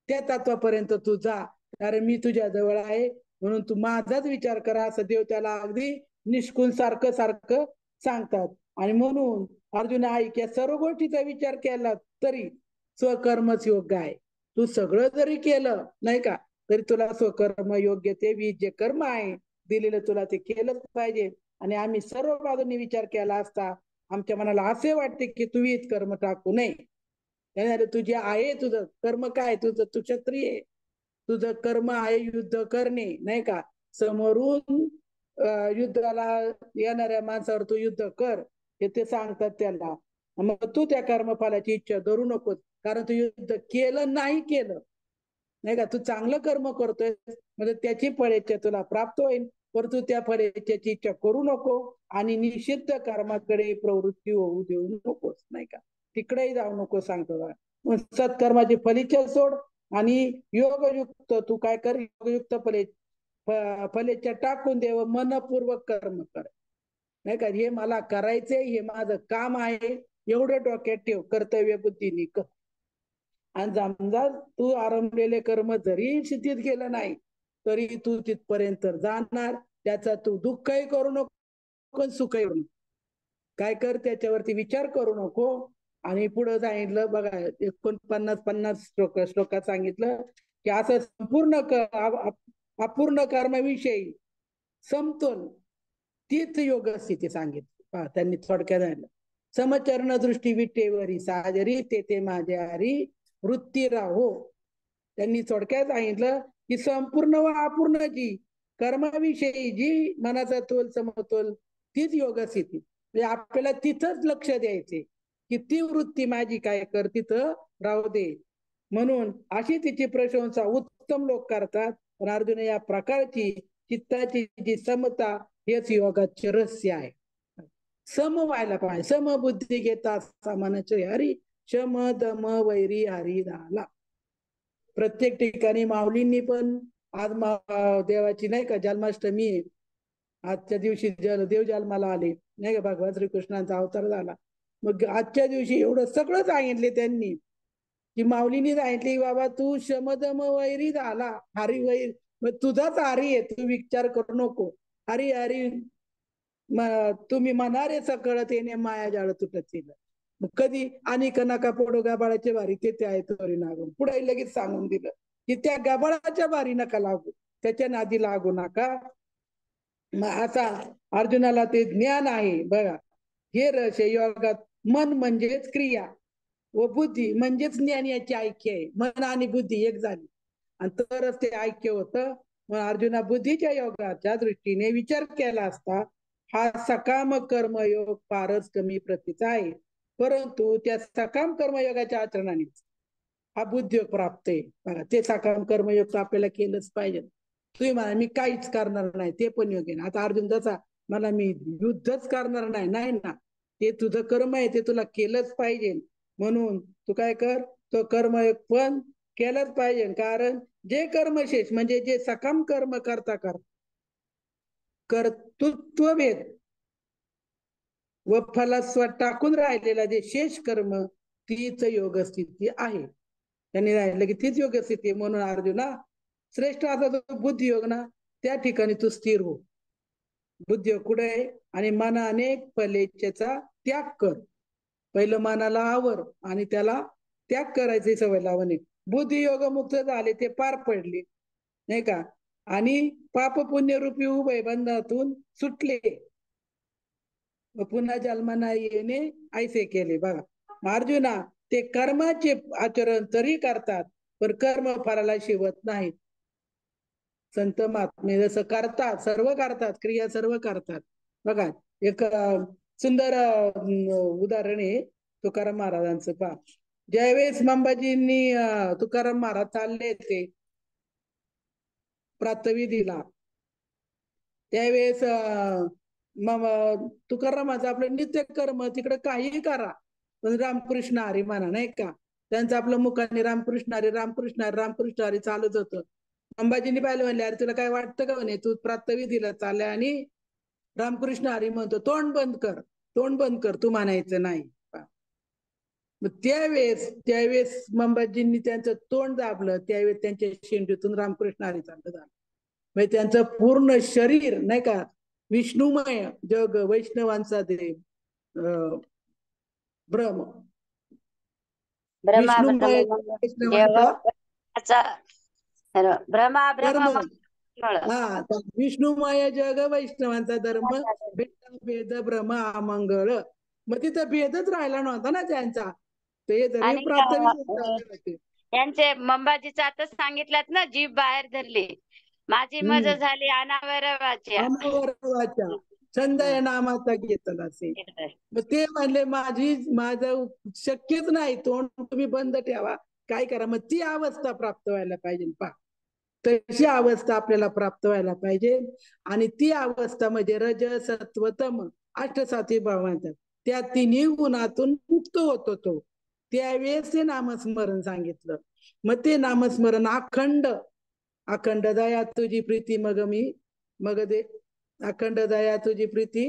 त्या तत्वापर्यंत तू जा, कारण मी तुझ्या जवळ आहे, म्हणून तू माझाच विचार करा, असं देव त्याला अगदी निष्कुल सारखं सारखं सांगतात. आणि म्हणून अर्जुन ऐक, या सर्व गोष्टीचा विचार केला तरी स्वकर्मच योग्य आहे. तू सगळं जरी केलं नाही का, तरी तुला स्वकर्म योग्य ते जे कर्म आहे दिलेलं तुला ते केलंच पाहिजे. आणि आम्ही सर्व बाजूंनी विचार केला असता आमच्या मनाला असे वाटते की तू हीच कर्म टाकू नये. तुझे आहे, तुझं कर्म काय, तुझं तू क्षत्रिय आहे, तुझं कर्म आहे युद्ध करणे नाही का. समोरून युद्धाला येणाऱ्या माणसावर तू युद्ध कर, हे ते सांगतात त्याला. मग तू त्या कर्मफलाची इच्छा धरू नकोस, कारण तू युद्ध केलं नाही केलं नाही का, तू चांगलं कर्म करतोय म्हणजे त्याची फळेच्छा तुला प्राप्त होईल, परंतु त्या फळेच्छाची इच्छा करू नको आणि निषिद्ध कर्माकडे प्रवृत्ती होऊ देऊ नकोस नाही का, तिकडेही जाऊ नको सांगतो. सत्कर्माची फलिच्छा सोड आणि योगयुक्त तू काय कर, योगयुक्त फलेच्छा टाकून देव मनपूर्वक कर्म कर नाही का. हे मला करायचंय, हे माझं काम आहे, एवढं डोक्यात ठेव, कर्तव्य बुद्धीने कर. आणि समजा तू आरंभलेले कर्म जरी सिद्धीत गेलं नाही तरी तू तिथपर्यंत जाणार. त्याचा तू दुःखही करू नको, सुखही करू नको. काय कर, त्याच्यावरती विचार करू नको. आणि पुढे सांगितलं बघा, 49-50 श्लोकात सांगितलं की असं संपूर्ण अपूर्ण कर्माविषयी समतोल तीच योग स्थिती सांगितली. त्यांनी थोडक्यात झालं, समचरण दृष्टी विटेवरी साजरी तेथे माझ्या हरी वृत्ती राहो. त्यांनी थोडक्यात सांगितलं की संपूर्ण व अपूर्ण जी कर्माविषयी जी मनाचा तोल समतोल तीच योग स्थिती. म्हणजे आपल्याला तिथंच लक्ष द्यायचे की ती वृत्ती माझी काय कर, तिथं राहू दे. म्हणून अशी तिची प्रशंसा उत्तम लोक करतात. पण अर्जुन, या प्रकारची चित्ताची जी समता हेच योगाचे रहस्य आहे. सम व्हायला पाहिजे, समबुद्धी घेता सामानाचे हरी, शम दम वैरी हरी झाला. प्रत्येक ठिकाणी माऊलींनी पण आज देवाची नाही का जन्माष्टमी आहे, आजच्या दिवशी देव जन्माला आले नाही का, भगवान श्रीकृष्णांचा अवतार झाला. मग आजच्या दिवशी एवढं सगळं सांगितले त्यांनी की माऊलींनी सांगितली, बाबा तू शमदम वैरी झाला, हरी वैर, मग तुझाच हरी आहे, तू विचार करू नको. हरी हरी तुम्ही म्हणारे सकळत येणे माया जाळ तुटत. मग कधी आणि नका पडो गाबाळाच्या भारी ते आहे तोरी नागून, पुढे लगेच सांगून दिलं की त्या गाबाळाच्या भारी नका लागू, त्याच्या नादी लागू नका. मग आता अर्जुनाला ते ज्ञान आहे बघा, हे रहस्य योगात. मन म्हणजेच क्रिया व बुद्धी म्हणजेच ज्ञान याची ऐक्य आहे. मन आणि बुद्धी एक झाली आणि तरच ते ऐक्य होतं. मग अर्जुना बुद्धीच्या योगाच्या दृष्टीने विचार केला असता हा सकाम कर्मयोग फारच कमी प्रतीचा आहे, परंतु त्या सकाम कर्मयोगाच्या आचरणाने हा बुद्धियोग प्राप्त आहे. बघा, ते सकाम कर्मयोग तर आपल्याला केलंच पाहिजे. तुम्ही म्हणा मी काहीच करणार नाही, ते पण योग्य ना. आता अर्जुन जसा मला मी युद्धच करणार नाही, नाही ना, ते तुझं कर्म आहे, ते तुला केलंच पाहिजे. म्हणून तू काय कर, तो कर्मयोग पण केलंच पाहिजे. कारण जे कर्मशेष म्हणजे जे सकाम कर्म करता कर्तृत्व भेद व फलस्व टाकून राहिलेला जे शेष कर्म, तीच योग स्थिती आहे. त्यांनी राहिलं की तीच योग स्थिती. म्हणून अर्जुना, श्रेष्ठ असा जो बुद्धियोग ना, त्या ठिकाणी तू स्थिर हो. बुद्धियोग कुठे आहे? आणि मनाने फलेच्छेचा त्याग कर. पहिलं मनाला आवर आणि त्याला त्याग करायची सवय लावणे. बुद्धियोग मुक्त झाले, ते पार पडले नाही का, आणि पाप पुण्य रूपी उभय बंधातून सुटले, पुन्हा जन्म नाही येणे ऐसे केले. बघा अर्जुना, ते कर्माचे आचरण तरी करतात पण कर्म फळाला शिवत नाहीत. संत महात्मे जसं करतात, सर्व करतात, क्रिया सर्व करतात. बघा एक सुंदर उदाहरण आहे तुकाराम महाराजांचं. पहा, ज्यावेळेस अंबाजींनी तुकाराम महाराज चालले ते प्रातविधीला, त्यावेळेस मग तुकारामाचं आपलं नित्य कर्म तिकडे काही करा, पण रामकृष्ण हरी म्हणा, नाही का. त्यांचं आपलं मुखाने रामकृष्ण हरी रामकृष्ण हरी रामकृष्ण हरी चालूच होतं. अंबाजींनी पाहिलं, म्हणले अरे तुला काय वाटतं का म्हणे, तू प्रातःविधीला चालल्या आणि रामकृष्ण हरी म्हणतो, तोंड बंद कर, तोंड बंद कर, तू म्हणायचं नाही. मग त्यावेळेस अंबाजींनी त्यांचं तोंड दाबलं, त्यावेळेस त्यांच्या शेंडीतून रामकृष्ण हरी चालू झालं. म्हणजे त्यांचं पूर्ण शरीर, नाही का, विष्णुमय जग वैष्णवांचा देव, ब्रह्म ब्रह्मा विष्णुमय ब्रह्म वैष्णवांचा जेव्हा ब्रह्मा ब्रह्म धर्म. मंगळ. हा, विष्णुमय जग वैष्णवांचा धर्म, भेद भेद भ्रम अमंगळ. मग तिथं भेदच राहिला नव्हता ना त्यांचा, ते तरी आणि प्राथमिक चालले होते. त्यांचे मंबाजीचं आता सांगितलं ना, जीभ बाहेर धरली, माझी मज हम्म झाली अनावरवाच्या. अमरवाच्या छंद या नामाचा घेतला असे. मग ते म्हणले माझं शक्यच नाही, तोंड तुम्ही बंद ठेवा, काय करा. मग ती अवस्था प्राप्त व्हायला पाहिजे. पा तशी अवस्था आपल्याला प्राप्त व्हायला पाहिजे. आणि ती अवस्था म्हणजे रज सत्व तम अष्टसात्विक भाव म्हणतात. त्या तिन्ही गुणातून मुक्त होतो तो, त्यावेळेस ते नामस्मरण सांगितलं. मग ते नामस्मरण अखंड, अखंड दया तुझी प्रीती मग दे, अखंड दया तुझी प्रीती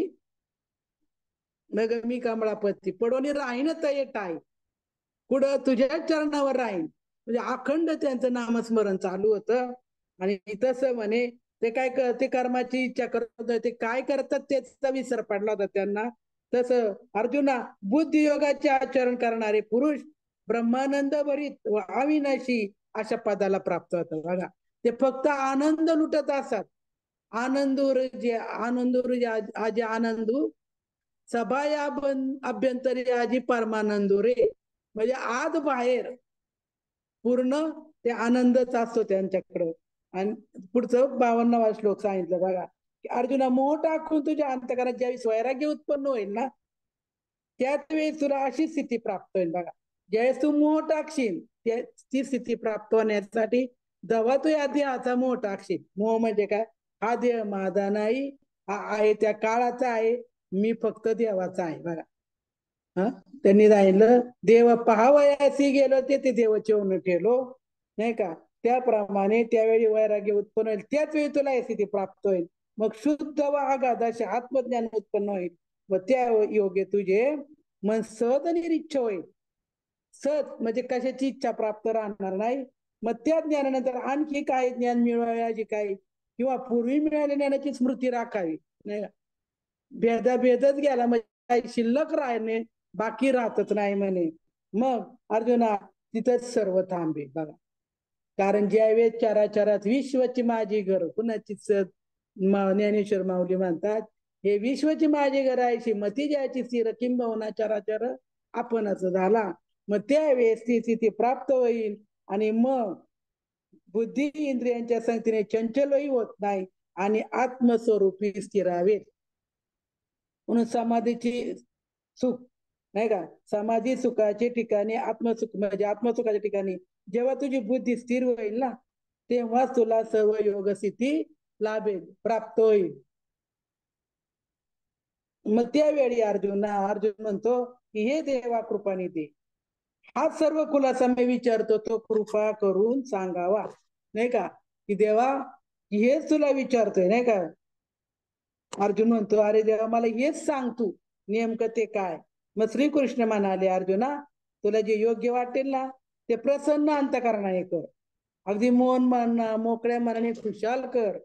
मग मी कमळापती पडोनी राहीन तये टाय, पुढं तुझ्या चरणावर राहीन. म्हणजे अखंड त्यांचं नामस्मरण चालू होतं. आणि तसं म्हणे ते काय ते कर्माची इच्छा करत होते, ते काय करतात त्याचा विसर पडला होता त्यांना. तसं अर्जुना, बुद्धियोगाचे आचरण करणारे पुरुष ब्रह्मानंद भरीत व अविनाशी अशा पदाला प्राप्त होतात. बघा, ते फक्त आनंद लुटत असतात. आनंदूर आजी आनंदू सभा अभ्यंतरी आजी परमानंदू रे. म्हणजे आत बाहेर पूर्ण ते आनंदच असतो त्यांच्याकडं. आणि पुढचं 52वा श्लोक सांगितलं बघा, की अर्जुना, मोह टाकून तुझ्या अंतकरणात ज्यावेळेस वैराग्य उत्पन्न होईल ना, त्याच वेळेस तुला अशी स्थिती प्राप्त होईल. बघा, ज्यावेळेस तू मोह टाकशील, ती स्थिती प्राप्त होण्यासाठी जेव्हा तू या देहाचा मोह टाकशील. मोह म्हणजे काय, हा देह माझा नाही, हा आहे त्या काळाचा आहे, मी फक्त देवाचा आहे. बघा, हा, त्यांनी राहिलं देव पहावयासी गेलो ते देव चेवून ठेलो, नाही का. त्याप्रमाणे त्यावेळी वैराग्य उत्पन्न होईल, त्याच वेळी तुला ही स्थिती प्राप्त होईल. मग शुद्ध व अगाध असे आत्मज्ञान उत्पन्न होईल. व त्या योगे तुझे मन सहज आणि इच्छा होईल. सहज म्हणजे कशाची इच्छा प्राप्त राहणार नाही. मग त्या ज्ञानानंतर आणखी काय ज्ञान मिळवायचे काय, किंवा पूर्वी मिळालेल्या ज्ञानाची स्मृती राखावी, नाही का. भेदच गेला म्हणजे काही शिल्लक राहणे बाकी राहतच नाही म्हणे. मग अर्जुना, तिथंच सर्व थांबे. बघा, कारण ज्यावेळेस चराचरात विश्वची माझी घर, कुणाची ज्ञानेश्वर माऊली म्हणतात, हे विश्वची माझी घर आहे, मती ज्याची स्थिर किंबहुना चराचर आपणच झाला. मग त्यावेळेस ती स्थिती प्राप्त होईल. आणि मग बुद्धी इंद्रियांच्या संगतीने चंचलही होत नाही आणि आत्मस्वरूपी स्थिरावेल. म्हणून समाधीची सुख, नाही का, समाधी सुखाच्या ठिकाणी आत्मसुख, म्हणजे आत्मसुखाच्या ठिकाणी जेव्हा तुझी बुद्धी स्थिर होईल ना, तेव्हा तुला सर्व योग स्थिती लाभेल, प्राप्त होईल. मग त्यावेळी अर्जुन म्हणतो की हे देवा कृपाने दे. हा सर्व खुलासा मी विचारतो, तो कृपा करून सांगावा, नाही का. की देवा, हेच तुला विचारतोय, नाही का. अर्जुन म्हणतो, अरे देवा, मला हेच सांग तू नेमकं ते काय. मग श्रीकृष्ण म्हणाले, अर्जुना, तुला जे योग्य वाटेल ना, ते प्रसन्न अंतकरणाने कर. अगदी मोकळ्या मनाने खुशाल कर.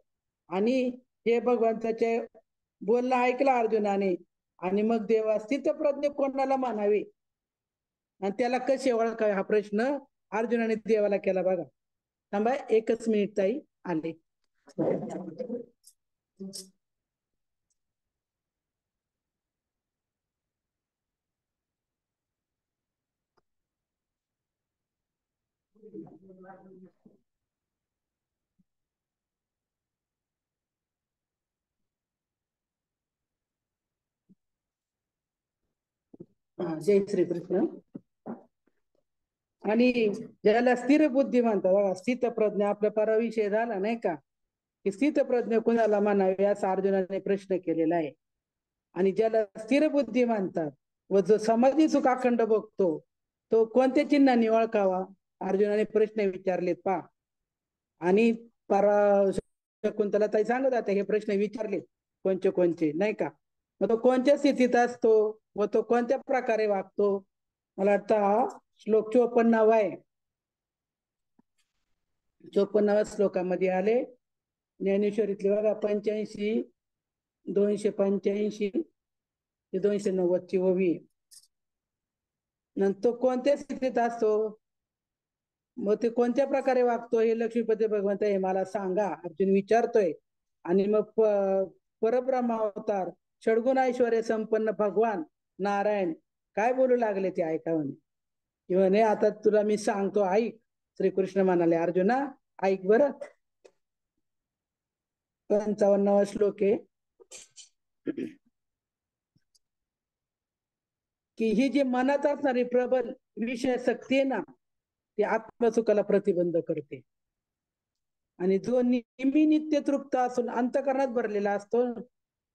आणि हे भगवंताचे बोलणं ऐकलं अर्जुनाने. आणि मग देवा, स्थितप्रज्ञ कोणाला म्हणावे आणि त्याला कसे ओळखावे, हा प्रश्न अर्जुनाने देवाला केला. बघा, थांबा 1 मिनिट ताई, आले. जय श्रीकृष्ण. आणि ज्याला स्थिर बुद्धी म्हणतात, बघा, स्थित प्रज्ञा, आपला पराविषय झाला, नाही का. की स्थित प्रज्ञ कुणाला म्हणावे असा अर्जुनाने प्रश्न केलेला आहे. आणि ज्याला स्थिर बुद्धी मानतात व जो समाधी सुख अखंड बघतो तो कोणत्या चिन्हाने ओळखावा? अर्जुनाने प्रश्न विचारलेत पा. आणि शकुंतला ताई सांगत आता हे प्रश्न विचारले कोणचे कोणचे, नाही का? मग तो कोणत्या स्थितीत असतो व तो कोणत्या प्रकारे वागतो? मला वाटतं हा श्लोक 54 आहे. 54व्या श्लोकामध्ये आले ज्ञानेश्वरीतले बघा 85, 285 ते 290 ओवी. नंतर कोणत्या स्थितीत असतो मग ते कोणत्या प्रकारे वागतो हे लक्ष्मीपती भगवंत हे मला सांगा, अर्जुन विचारतोय. आणि मग परब्रह्म अवतार षडगुण ऐश्वर्य संपन्न भगवान नारायण काय बोलू लागले ते ऐका म्हणे. म्हणे आता तुला मी सांगतो ऐक. श्रीकृष्ण म्हणाले अर्जुना ऐक बरं. 55वा श्लोक आहे की ही जी मनात असणारी प्रबल विषय शक्ती आहे ना ती आत्मसुखाला प्रतिबंध करते. आणि जो नेहमी नित्य तृप्त असून अंतःकरणात भरलेला असतो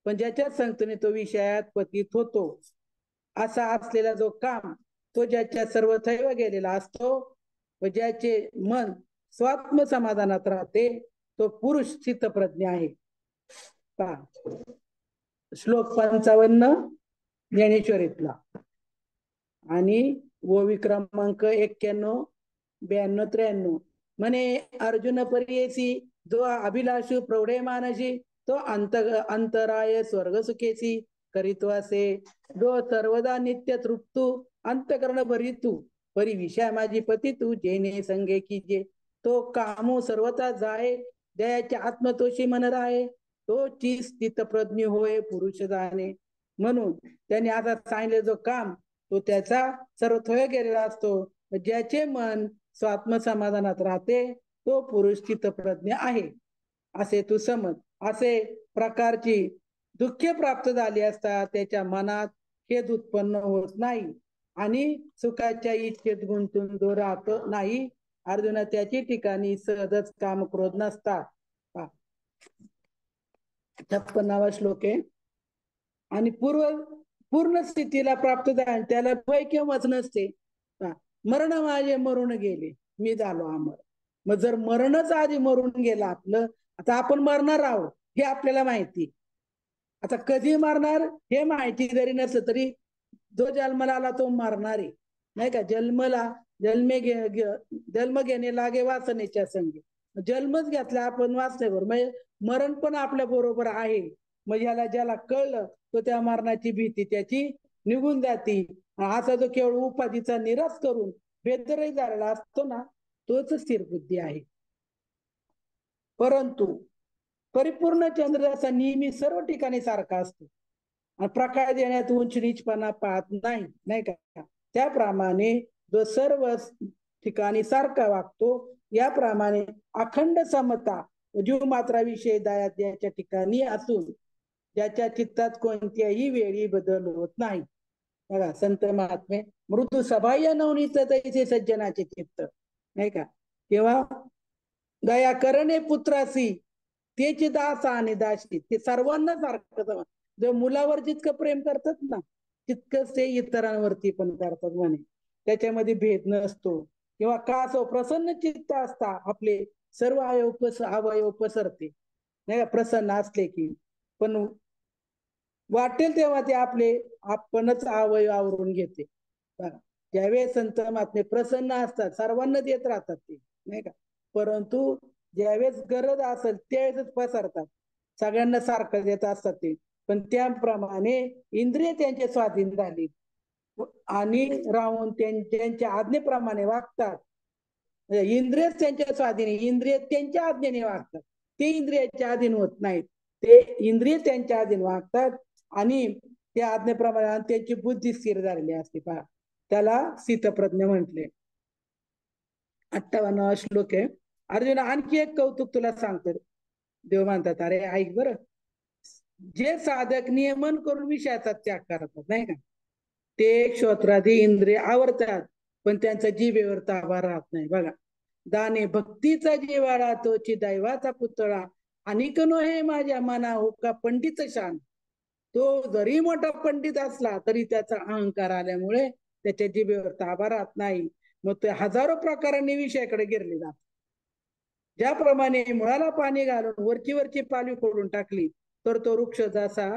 पण ज्याच्या संगतीने तो विषयात पतित होतो असा असलेला जो काम तो ज्याच्या सर्वथैव गेलेला असतो व ज्याचे मन स्वात्म समाधानात राहते तो पुरुष चित्तप्रज्ञ आहे. श्लोक 55 ज्ञानेश्वरीतला. आणि ओवी क्रमांक 91, 92, 93 म्हणे अर्जुन परियेसी जो अभिलाषू प्रौढे मानसी तो अंतराय स्वर्ग सुखेसी करीतो असे जो सर्वदा नित्य तृप्तू अंतकरण भरितू परी विषय माझी पती तू जेने संगे की जे तो कामो सर्वता जाय दयाच्या आत्मतोषी मन राहे तो चित प्रज्ञ होय पुरुष जाणे. म्हणून त्यांनी आता सांगितले जो काम तो त्याचा सर्वथय गेलेला असतो ज्याचे मन स्वात्मसमाधानात राहते तो पुरुष चित्तप्रज्ञ आहे असे तू समज. असे प्रकारची दुःखे प्राप्त झाली असता त्याच्या मनात खेद उत्पन्न होत नाही आणि सुखाच्या इच्छेत गुंतून जो राहत नाही. अर्जुना त्याची ठिकाणी सहजच काम क्रोध नसतात. 56वा श्लोक आहे. आणि पूर्ण स्थितीला प्राप्त झाला त्याला भय केव्हाच नसते. मरण माझे मरून गेले मी झालो अमर. मग जर मरणच आधी मरून गेला आपलं आता आपण मरणार आहोत हे आपल्याला माहिती. आता कधी मरणार हे माहिती जरी नसलं तरी जो जन्माला आला तो मरणार आहे नाही का. जन्म घेणे लागे वासनेच्या संगी. जन्मच घेतला आपण वाचण्यावर म्हणजे मरण पण आपल्या बरोबर आहे. मग याला ज्याला कळलं तो त्या मरणाची भीती त्याची निघून जाती. असा जो केवळ उपाधीचा निराश करून बेदरही झालेला असतो ना तोच स्थिर बुद्धी आहे. परंतु परिपूर्ण चंद्र असा नेहमी सर्व ठिकाणी सारखा असतो आणि प्रकाश देण्यात उंच नीचपणा पाहत नाही नाही का. त्याप्रमाणे जो सर्व ठिकाणी सारखा वागतो याप्रमाणे अखंड समता जीव मात्राविषयी दया द्याच्या ठिकाणी असून ज्याच्या चित्तात कोणत्याही वेळी बदल होत नाही. बघा संत महात्मे मृदू सबाह्य नवनीत तैसे सज्जनाचे चित्त नाही का. तेव्हा दया करणे पुत्रासी त्याची दास आणि दासी ते सर्वांना सारखं. जो मुलावर जितकं प्रेम करतात ना तितकंच ते इतरांवरती पण करतात म्हणे. त्याच्यामध्ये भेद नसतो. किंवा का असो प्रसन्न चित्त असता आपले सर्व अवयव पसरते नाही का प्रसन्न असले की. पण वाटेल तेव्हा ते आपणच अवयव आवरून घेते. ज्यावेळेस संत महात्मे प्रसन्न असतात सर्वांना देत राहतात ते नाही का. परंतु ज्यावेळेस गरज असेल त्यावेळेस पसरतात सगळ्यांना सारखं देत असतात ते. पण त्याप्रमाणे इंद्रिय त्यांचे स्वाधीन झाली आणि राहून त्यांच्या आज्ञेप्रमाणे वागतात. इंद्रिय त्यांच्या स्वाधीन इंद्रिय त्यांच्या आज्ञेने वागतात. ते इंद्रियाच्या अधीन होत नाहीत. ते इंद्रिय त्यांच्या अधीन वागतात आणि त्या आज्ञेप्रमाणे त्यांची बुद्धी स्थिर झालेली असते पहा. त्याला स्थितप्रज्ञ म्हटले. 58वा श्लोक आहे. अर्जुन आणखी एक कौतुक तुला सांगतो. देव म्हणतात अरे ऐक बरं. जे साधक नियमन करून विषयाचा त्याग करतात नाही का ते श्रोत्रादी इंद्रिय आवरतात पण त्यांचा जीवेवर ताबा राहत नाही. बघा दाने भक्तीचा जिव्हाळा तोची दैवाचा पुतळा अनिक नो हे माझ्या मना हो का पंडित शान तो जरी मोठा पंडित असला तरी त्याचा अहंकार आल्यामुळे त्याच्या जिभेवर ताबा राहत नाही. मग ते हजारो प्रकारांनी विषयाकडे गेरले जातात. ज्याप्रमाणे मुळाला पाणी घालून वरची वरची पालवी फोडून टाकली तर तो वृक्ष जसा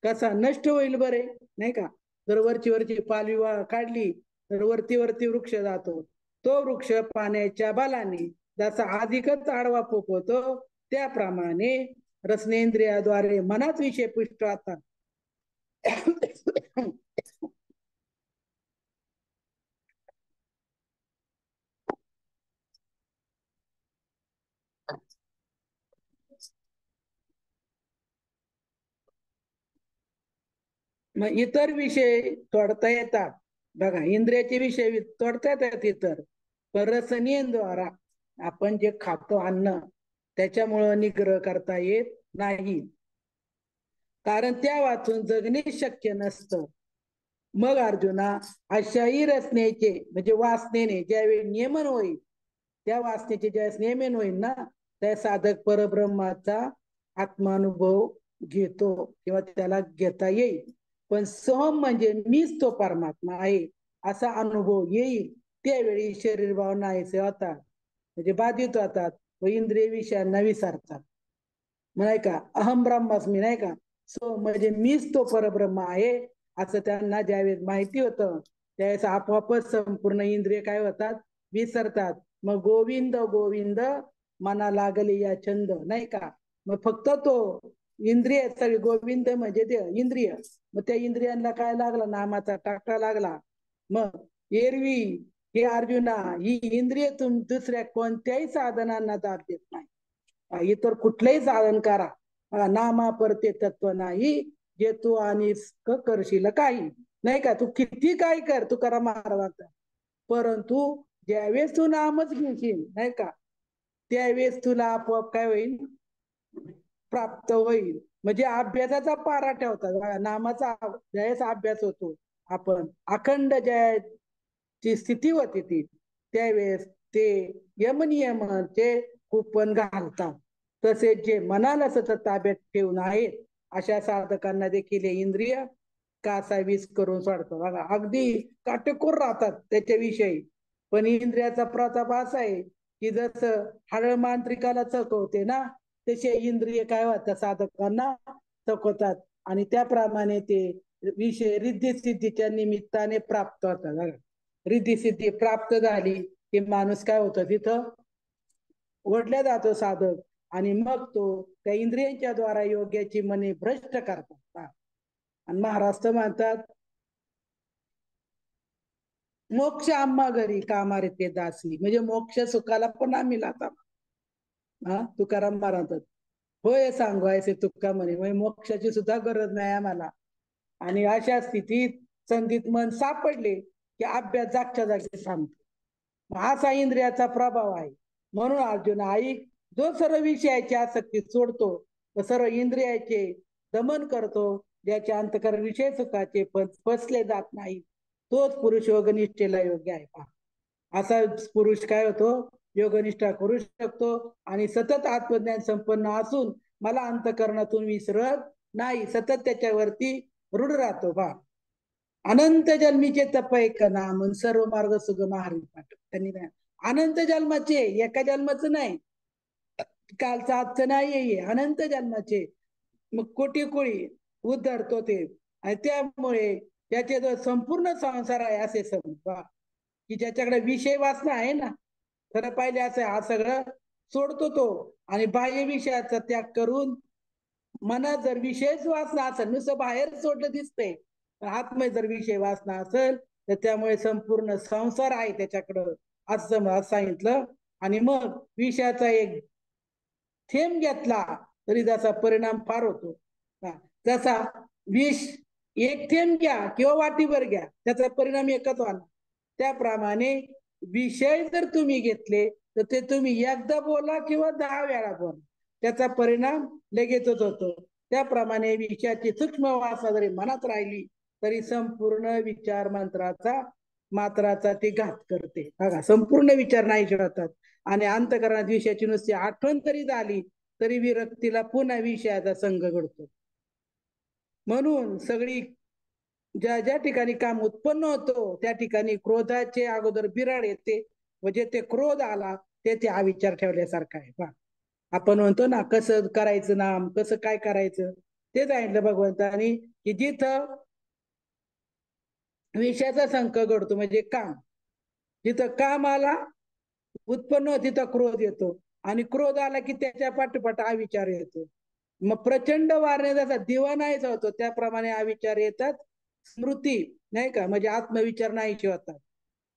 कसा नष्ट होईल बरे, नाही का? जर वरची वरची पालवी काढली तर वरती वरती वृक्ष जातो. तो वृक्ष पाण्याच्या बलाने जसा अधिकच आडवा पोपतो त्याप्रमाणे रसनेंद्रियाद्वारे मनात विषय पुष्ट होतात. मग इतर विषय तोडता येतात. बघा, इंद्रियाचे विषय तोडता येतात इतर, पण रसनेंद्रियाद्वारा आपण जे खातो अन्न त्याच्यामुळं निग्रह करता येत नाही, कारण त्या वाचून जगणे शक्य नसतं. मग अर्जुना, अशाही रचनेचे म्हणजे वासनेने ज्यावेळी नियमन होईल, त्या वासनेचे ज्यावेळेस नियमन होईल ना, त्या साधक परब्रह्माचा आत्मानुभव घेतो किंवा त्याला घेता येईल. पण सहम म्हणजे मीच तो परमात्मा आहे असा अनुभव येईल त्यावेळी शरीर भाव नाहीसे होतात, म्हणजे बाधित होतात व इंद्रिय विषयांना विसरतात. नाही का, अहम ब्रह्मास्मी, नाही का, सो म्हणजे मीच तो परब्रह्म आहे असं त्यांना ज्यावेळेस माहिती होतं त्यावेळेस आपोआपच संपूर्ण इंद्रिय काय होतात, विसरतात. मग गोविंद गोविंद मना लागले या छंद, नाही का. मग फक्त तो इंद्रिय सगळे गोविंद म्हणजे ते इंद्रिय, मग त्या इंद्रियांना काय लागला, नामाचा टाका लागला. मग एरवी हे अर्जुना ही इंद्रिय दुसऱ्या कोणत्याही साधनांना दाब देत नाही. इतर कुठलंही साधन करा, नामा परते तत्व नाही जे तू आणि करशील काही, नाही का. तू किती काय कर तुकाराम महाराजांचा, परंतु ज्यावेळेस तू नामच घेशील, नाही का, त्यावेळेस तुला आपोआप काय होईल, प्राप्त होईल. म्हणजे अभ्यासाचा पारा ठेवतात. नामाचा ज्यावेळेस अभ्यास होतो आपण अखंड ज्याची स्थिती होती ती, त्यावेळेस ते यमनियम ते कुपन घालतात. तसेच जे मनाला सतत ताब्यात ठेवून आहेत अशा साधकांना देखील इंद्रिय कासावीस करून सोडतात. बघा, अगदी काटेकोर राहतात त्याच्याविषयी, पण इंद्रियाचा प्रताप असा आहे की जसं हळ मांत्रिकाला चकवते ना, तसे इंद्रिय काय होतात साधकांना चकवतात आणि त्याप्रमाणे ते विषय रिद्धी सिद्धीच्या निमित्ताने प्राप्त होतात. रिद्धी सिद्धी प्राप्त झाली की माणूस काय होतं, तिथं ओढल्या जातो साधक, आणि मग तो त्या इंद्रियांच्या द्वारा योग्याची मने भ्रष्ट करतात. आणि महाराज म्हणतात, मोक्ष आम्हा घरी कामारे ते दासी, म्हणजे मोक्ष सुखाला पण आम्ही लाता. तुकाराम महाराज होय सांगवायचे तुका म्हणे, मोक्षाची सुद्धा गरज नाही आम्हाला. आणि अशा स्थितीत संधीत मन सापडले की अभ्यास जागच्या जागी सांगतो. असा इंद्रियाचा प्रभाव आहे. म्हणून अर्जुन ऐक, जो सर्व विषयाची आसक्ती सोडतो व सर्व इंद्रियाचे दमन करतो, ज्याच्या अंतकरण विषय सुखाचे पण फसले जात नाही, तोच पुरुष योगनिष्ठेला योग्य आहे. असा पुरुष काय होतो, योगनिष्ठा करू शकतो आणि सतत आत्मज्ञान संपन्न असून मला अंतकरणातून विसरत नाही, सतत त्याच्यावरती रूढ राहतो. अनंत जन्मीचे तप एक नाम सर्व मार्ग सुगम हरी पाठ. त्यांनी अनंत जन्माचे, एका जन्माचं नाही, कालचं आजचं नाही, अनंत जन्माचे, मग कोटी कोळी उद्धरतो ते. आणि त्यामुळे त्याचे जो संपूर्ण संसार आहे असे समजा की ज्याच्याकडे विषय वासना आहे ना, खरं पाहिले असं हा सगळं सोडतो तो आणि बाह्य विषयाचा त्याग करून मनात जर विषयच वासना असेल, नुसतं बाहेर सोडलं दिसतंय, आत्मय जर विषय वासना असेल तर त्यामुळे संपूर्ण संसार आहे त्याच्याकडं असं सांगितलं. आणि मग विषयाचा एक थेंब घेतला तरी त्याचा परिणाम फार होतो. जसा विष एक थेंब घ्या किंवा वाटीभर घ्या, त्याचा परिणाम एकच होणार. त्याप्रमाणे विषय जर तुम्ही घेतले तर ते तुम्ही एकदा बोला किंवा 10 वेळा बोला, त्याचा परिणाम लगेचच होतो. त्याप्रमाणे विषयाची सूक्ष्म वासना जरी मनात राहिली तरी संपूर्ण विचार मात्राचा ती घात करते. बघा, संपूर्ण विचार नाही होतात आणि अंतकरणात विषयाची नुसती आठवण तरी झाली तरी विरक्तीला पुन्हा विषयाचा संघ घडतो. म्हणून सगळी ज्या ज्या ठिकाणी काम उत्पन्न होतो त्या ठिकाणी क्रोधाचे अगोदर बिराड येते. म्हणजे ते क्रोध आला ते हा विचार ठेवल्यासारखा आहे. पहा, आपण म्हणतो ना कसं करायचं नाम, कसं काय करायचं, ते सांगितलं भगवंतानी की जिथं विषयाचा संक घडतो म्हणजे काम, जिथं काम आला उत्पन्न तिथं क्रोध येतो आणि क्रोध आला की त्याच्या पाठोपाठ हा विचार येतो. मग प्रचंड वारणे जसा दिवा नाहीचा होतो त्याप्रमाणे हा विचार येतात. स्मृती नाही का, म्हणजे आत्मविचार नाहीचे होतात.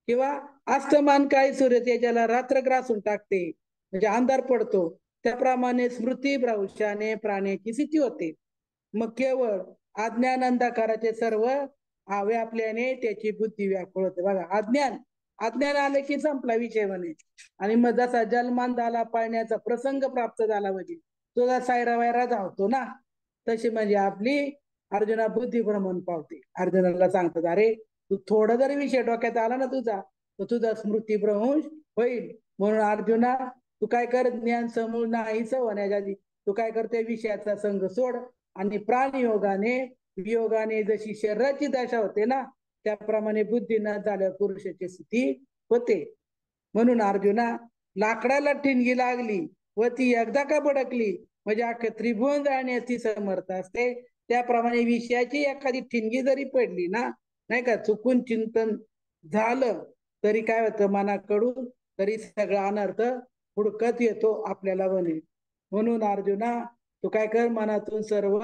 किंवा अस्तमान काय सूर्य त्याच्याला रात्र ग्रासून टाकते म्हणजे अंधार पडतो, त्याप्रमाणे स्मृती भ्रंशाने प्राण्याची स्थिती होते. मग केवळ अज्ञान अंधकाराचे सर्व व्यापल्याने त्याची बुद्धी व्याकुळ होते. बघा, अज्ञान अज्ञान आले की संपला विषय म्हणे. आणि मग जसा जन्मान झाला पाळण्याचा प्रसंग प्राप्त झाला म्हणजे तुझा सायरा वायरा धावतो ना, तशी म्हणजे आपली अर्जुना बुद्धी भ्रमण पावते. अर्जुनाला सांगतात अरे तू थोडा जरी विषय डोक्यात आला ना तुझा, तर तुझा स्मृती भ्रंश होईल. म्हणून अर्जुना तू काय कर, ज्ञान समूळ नाहीच होण्याच्या आधी तू काय करते, विषयाचा संघ सोड आणि प्राणयोगाने वियोगाने जशी शरीराची दशा होते ना त्याप्रमाणे बुद्धी न झाल्यावर पुरुषाची स्थिती होते. म्हणून अर्जुना लाकडाला ठिणगी लागली व ती एकदा का भडकली म्हणजे अख्खे त्रिभुवन जाण्याची समर्थ असते. त्याप्रमाणे विषयाची एखादी ठिणगी जरी पडली ना, नाही का, चुकून चिंतन झालं तरी काय होतं मनाकडून, तरी सगळा अनर्थ हुडकत येतो आपल्याला बने. म्हणून अर्जुना तू काय कर, मनातून सर्व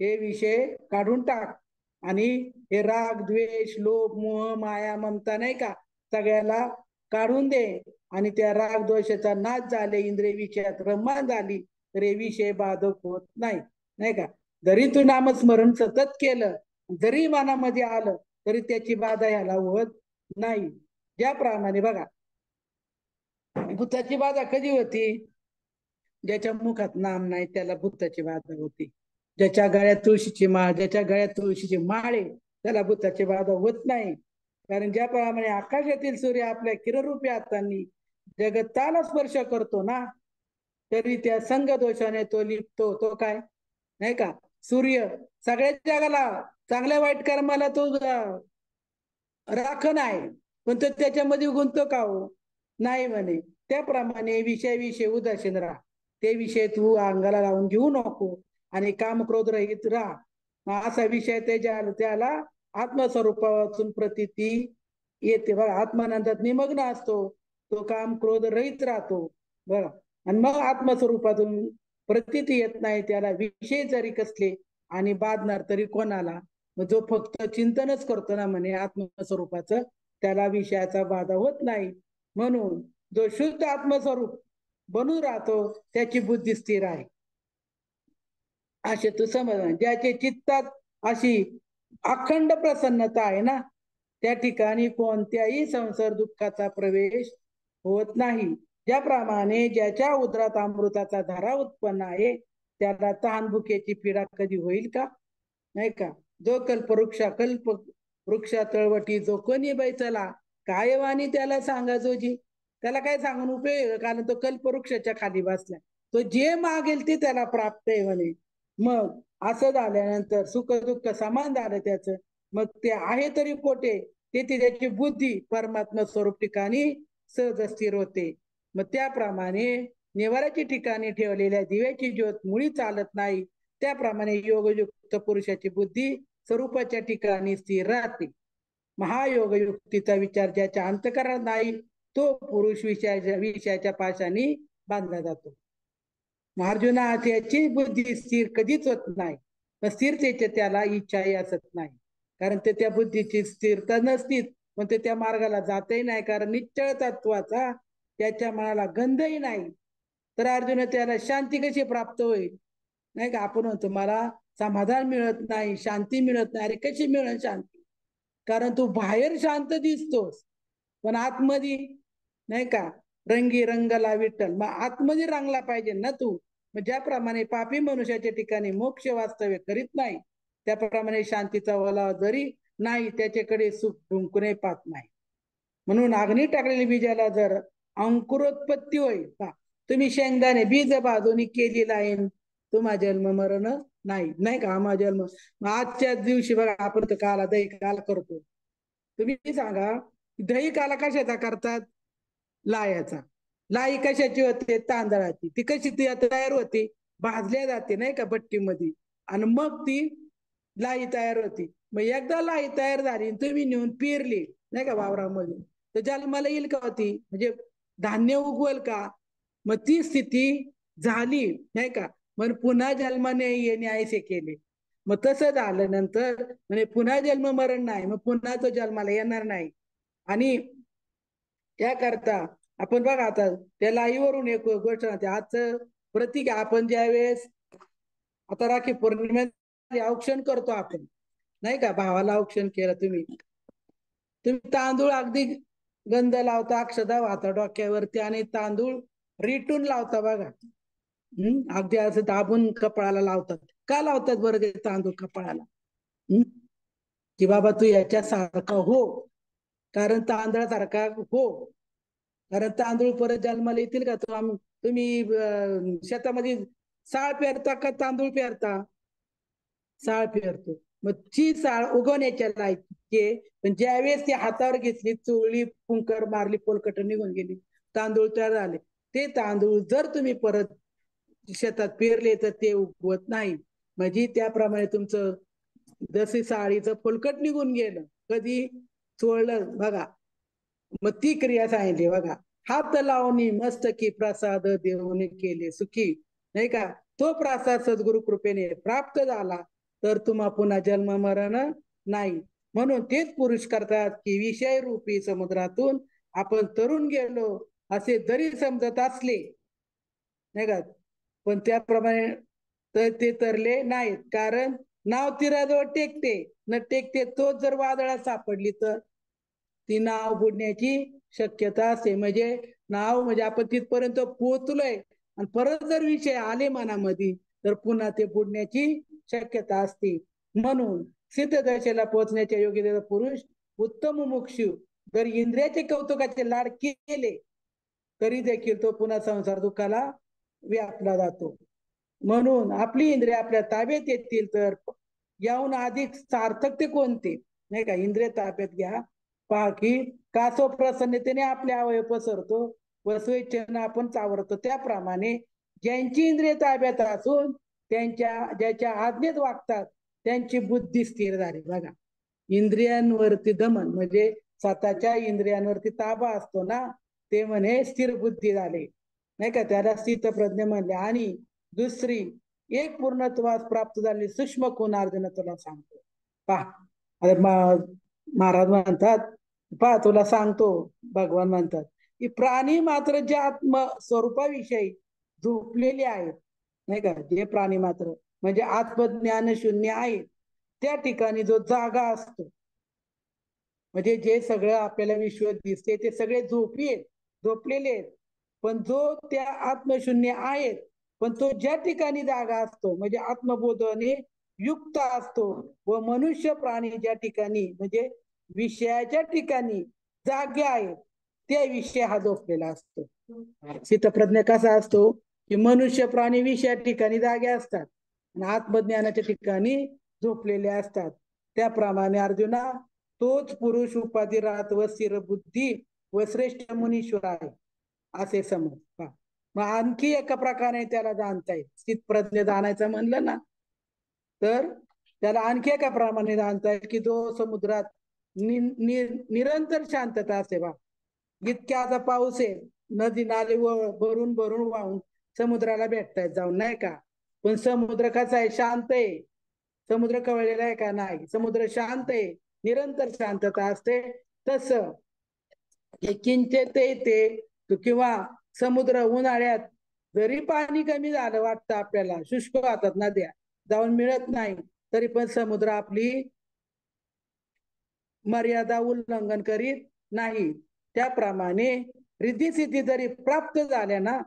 हे विषय काढून टाक आणि हे राग द्वेष लोभ मोह माया ममता नाही का सगळ्याला काढून दे. आणि त्या राग दोषाचा नाश झाले, इंद्रिय विषयात रममान झाली तर हे विषय बाधक होत नाही. नाही का, जरी तू नामस्मरण सतत केलं, जरी मनामध्ये आलं तरी त्याची बाधा ह्याला होत नाही. ज्याप्रमाणे बघा भूताची बाधा कधी होती, ज्याच्या मुखात नाम नाही त्याला भूताची बाधा होती. ज्याच्या गळ्यात तुळशीची माळ, ज्याच्या गळ्यात तुळशीची माळ आहे त्याला भूताची बाधा होत नाही. कारण ज्याप्रमाणे आकाशातील सूर्य आपल्या किरणरूपी हातांनी जगताला स्पर्श करतो ना, तरी त्या संघ दोषाने तो लिपतो. तो काय नाही का, सूर्य सगळ्या जगाला चांगल्या वाईट कर्माला तो राखण आहे, पण तो त्याच्यामध्ये गुंतो का हो नाही म्हणे. त्याप्रमाणे विषय उदासीन राहा, ते विषय तू अंगाला लावून घेऊ नको आणि काम क्रोध रहित राहा. असा विषय त्याला आत्मस्वरूपातून प्रतीती येते. बघा, आत्मानंदात निमग्न असतो तो काम क्रोध रहित राहतो. बघा, आणि मग आत्मस्वरूपातून प्रतीती येत नाही त्याला विषय जरी कसले आणि बाधणार तरी कोणाला. जो फक्त चिंतनच करतो ना म्हणे आत्मस्वरूपाचं, त्याला विषयाचा बाधा होत नाही. म्हणून जो शुद्ध आत्मस्वरूप बनून राहतो त्याची बुद्धी स्थिर आहे असे तू समज. ज्याचे चित्तात अशी अखंड प्रसन्नता आहे ना, त्या ठिकाणी कोणत्याही संसार दुःखाचा प्रवेश होत नाही. ज्याप्रमाणे ज्याच्या उदरात अमृताचा धारा उत्पन्न आहे त्याला तहान भुकेची पीडा कधी होईल का, नाही का. जो कल्प वृक्षा तळवटी जो कोणी बैचला काय वाणी त्याला सांगा जोजी. त्याला काय सांगून उपयोग, कारण तो कल्पवृक्षाच्या खाली बसलाय. तो जे मागेल ते त्याला प्राप्त आहे म्हणे. मग असं झाल्यानंतर सुख दुःख समान झालं त्याचं, मग ते आहे तरी कोठे, तेथे त्याची बुद्धी परमात्मा स्वरूप ठिकाणी सहज स्थिर होते. मग त्याप्रमाणे निवाराची ठिकाणी ठेवलेल्या दिव्याची ज्योत मुळी चालत नाही, त्याप्रमाणे योगयुक्त पुरुषाची बुद्धी स्वरूपाच्या ठिकाणी स्थिर राहते. महायोगयुक्तीचा विचार ज्याच्या अंतःकरणात नाही तो पुरुष विषयाच्या पाशाने बांधला जातो. अर्जुना त्याची बुद्धी स्थिर कधीच होत नाही, स्थिरतेचे त्याला इच्छाही असत नाही. कारण ते त्या बुद्धीची स्थिरता नसतीच, पण ते त्या मार्गाला जातही नाही. कारण निश्चळ तत्वाचा त्याच्या मनाला गंधही नाही. तर अर्जुन त्याला शांती कशी प्राप्त होईल, नाही का. आपण म्हणतो मला समाधान मिळत नाही, शांती मिळत नाही. अरे कशी मिळेल शांती, कारण तू बाहेर शांत दिसतोस पण आतमध्ये नाही का रंगी रंगला विठ्ठल. मग आतमध्ये रंगला पाहिजे ना तू. मग ज्याप्रमाणे पापी मनुष्याच्या ठिकाणी मोक्ष वास्तव्य करीत नाही, त्याप्रमाणे शांतीचा ओलावा जरी नाही त्याच्याकडे सुख ढुंकूनही पाहत नाही. म्हणून अग्नी टाकलेल्या बीजाला जर अंकुरोत्पत्ती होईल, तुम्ही शेंगदाणे बीज बाजूनी केली लाईन तुम्हा जन्म मरण नाही, नाही का आम्हा जन्म. मग आजच्या दिवशी बघा आपण तर काला दही काला करतो. तुम्ही सांगा दही काला कशाचा करतात? लायाचा. लाई कशाची होते? तांदळाची. ती कशी ती तयार होते? भाजल्या जाते नाही का भट्टीमध्ये, आणि मग ती लाई तयार होती. मग एकदा लाई तयार झाली तुम्ही नेऊन पेरली नाही का वावरामध्ये, तर जन्माला येईल का होती? म्हणजे धान्य उगवल का? मग ती स्थिती झाली नाही का, मग पुन्हा जन्माने येणे आयसे केले. मग तसं झालं नंतर म्हणजे पुन्हा जन्म मरण नाही, मग पुन्हा तो जन्माला येणार नाही. आणि त्याकरता आपण बघा आता त्या लाईवरून एक गोष्ट राहते. आजचं प्रतीक आपण ज्या वेळेस आता राखी पौर्णिमेला औक्षण करतो आपण नाही का, भावाला औक्षण केलं तुम्ही तांदूळ अगदी गंध लावता, अक्षदा वाहता डोक्यावरती आणि तांदूळ रिटून लावता बघा. अगदी असं दाबून कपाळाला लावतात. का लावतात बरं ते तांदूळ कपाळाला? की बाबा तू याच्यासारखा हो, कारण तांदळासारखा हो, कारण तांदूळ परत जन्माला येतील का? तुम्ही शेतामध्ये साळ पेरता का तांदूळ पेरता? साळ पेरतो. मग ती साळ उगवण्याच्या लायकीचे, पण ज्यावेळेस ती हातावर घेतली, चोळली, फुंकर मारली, पोलकट निघून गेली, तांदूळ तयार झाले. ते तांदूळ जर तुम्ही परत शेतात पेरले तर ते उगवत नाही. म्हणजे त्याप्रमाणे तुमचं जसे साळीचं पोलकट निघून गेलं, कधी चोळलं बघा, मग ती क्रिया सांगितली बघा. हात लावणी मस्तकी प्रसाद देऊन केले सुखी नाही का, तो प्रसाद सद्गुरु कृपेने प्राप्त झाला तर तुम्हा पुन्हा जन्म मरण नाही. म्हणून तेच पुरुष करतात की विषय रूपी समुद्रातून आपण तरुण गेलो असे जरी समजत असले नाही का, पण त्याप्रमाणे तर ते तरले नाहीत. कारण नाव तीराजवळ टेकते न टेकते तोच जर वादळात सापडली तर ती नाव बुडण्याची शक्यता असते. म्हणजे नाव म्हणजे आपण तिथपर्यंत पोहोचलोय आणि परत जर विषय आले मनामध्ये तर पुन्हा ते बुडण्याची शक्यता असते. म्हणून सिद्ध दशेला पोहोचण्याच्या योग्यतेचा पुरुष उत्तम मुमुक्षु जर इंद्रियाचे कौतुकाचे लाड केले तरी देखील तो पुन्हा संसार दुःखाला व्यापला जातो. म्हणून आपली इंद्रिय आपल्या ताब्यात येतील तर याहून अधिक सार्थक ते कोणते नाही का. इंद्रिय ताब्यात घ्या, पहा की कासव प्रसन्नतेने आपले अवयव पसरतो व स्वेच्छेने आपण चावरतो. त्याप्रमाणे ज्यांची इंद्रिय ताब्यात असून ज्याच्या आज्ञेत वागतात त्यांची बुद्धी स्थिर झाली बघा. इंद्रियांवरती दमन म्हणजे स्वतःच्या इंद्रियांवरती ताबा असतो ना, ते म्हणे स्थिर बुद्धी झाले नाही का, त्याला स्थित प्रज्ञ म्हणले. आणि दुसरी एक पूर्णत्वास प्राप्त झाली सूक्ष्म कोण अर्जुन तुला सांगतो पहा. महाराज म्हणतात पहा तुला सांगतो, भगवान म्हणतात की प्राणी मात्र जे आत्म स्वरूपाविषयी झोपलेले आहेत नाही का, जे प्राणी मात्र म्हणजे आत्मज्ञान शून्य आहेत, त्या ठिकाणी जो जागा असतो म्हणजे जे सगळं आपल्याला विश्व दिसते ते सगळे झोपलेले आहेत. पण जो त्या आत्मशून्य आहेत, पण तो ज्या ठिकाणी जागा असतो म्हणजे आत्मबोधाने युक्त असतो व मनुष्य प्राणी ज्या ठिकाणी म्हणजे विषयाच्या ठिकाणी जागे आहेत त्या विषय हा झोपलेला असतो. स्थितप्रज्ञ कसा असतो की मनुष्य प्राणी विषया ठिकाणी जागे असतात आणि आत्मज्ञानाच्या ठिकाणी झोपलेले असतात. त्याप्रमाणे अर्जुना तोच पुरुष उपाधी राहत व स्थिर बुद्धी व श्रेष्ठ मुनीश्वर आहे असे समज. मग आणखी एका प्रकारे त्याला जाणता येईल. स्थित प्रज्ञ जाणायचं म्हणलं ना तर त्याला आणखी एका प्रमाणे जाणता येईल की जो समुद्रात निरंतर शांतता असते बा. इतक्या आता पाऊस आहे, नदी नाले भरून भरून वाहून समुद्राला भेटतायत जाऊन नाही का, पण समुद्र कसा आहे? शांत आहे. समुद्र कवळलेला आहे का? नाही. समुद्र शांत आहे, निरंतर शांतता असते. तस किंचित येते किंवा समुद्र उन्हाळ्यात जरी पाणी कमी झालं वाटतं आपल्याला, शुष्क वाहतात नद्या, जाऊन मिळत नाही, तरी पण समुद्र आपली मर्यादा उल्लंघन करीत नाही. त्याप्रमाणे रिद्धी सिद्धी जरी प्राप्त झाल्या ना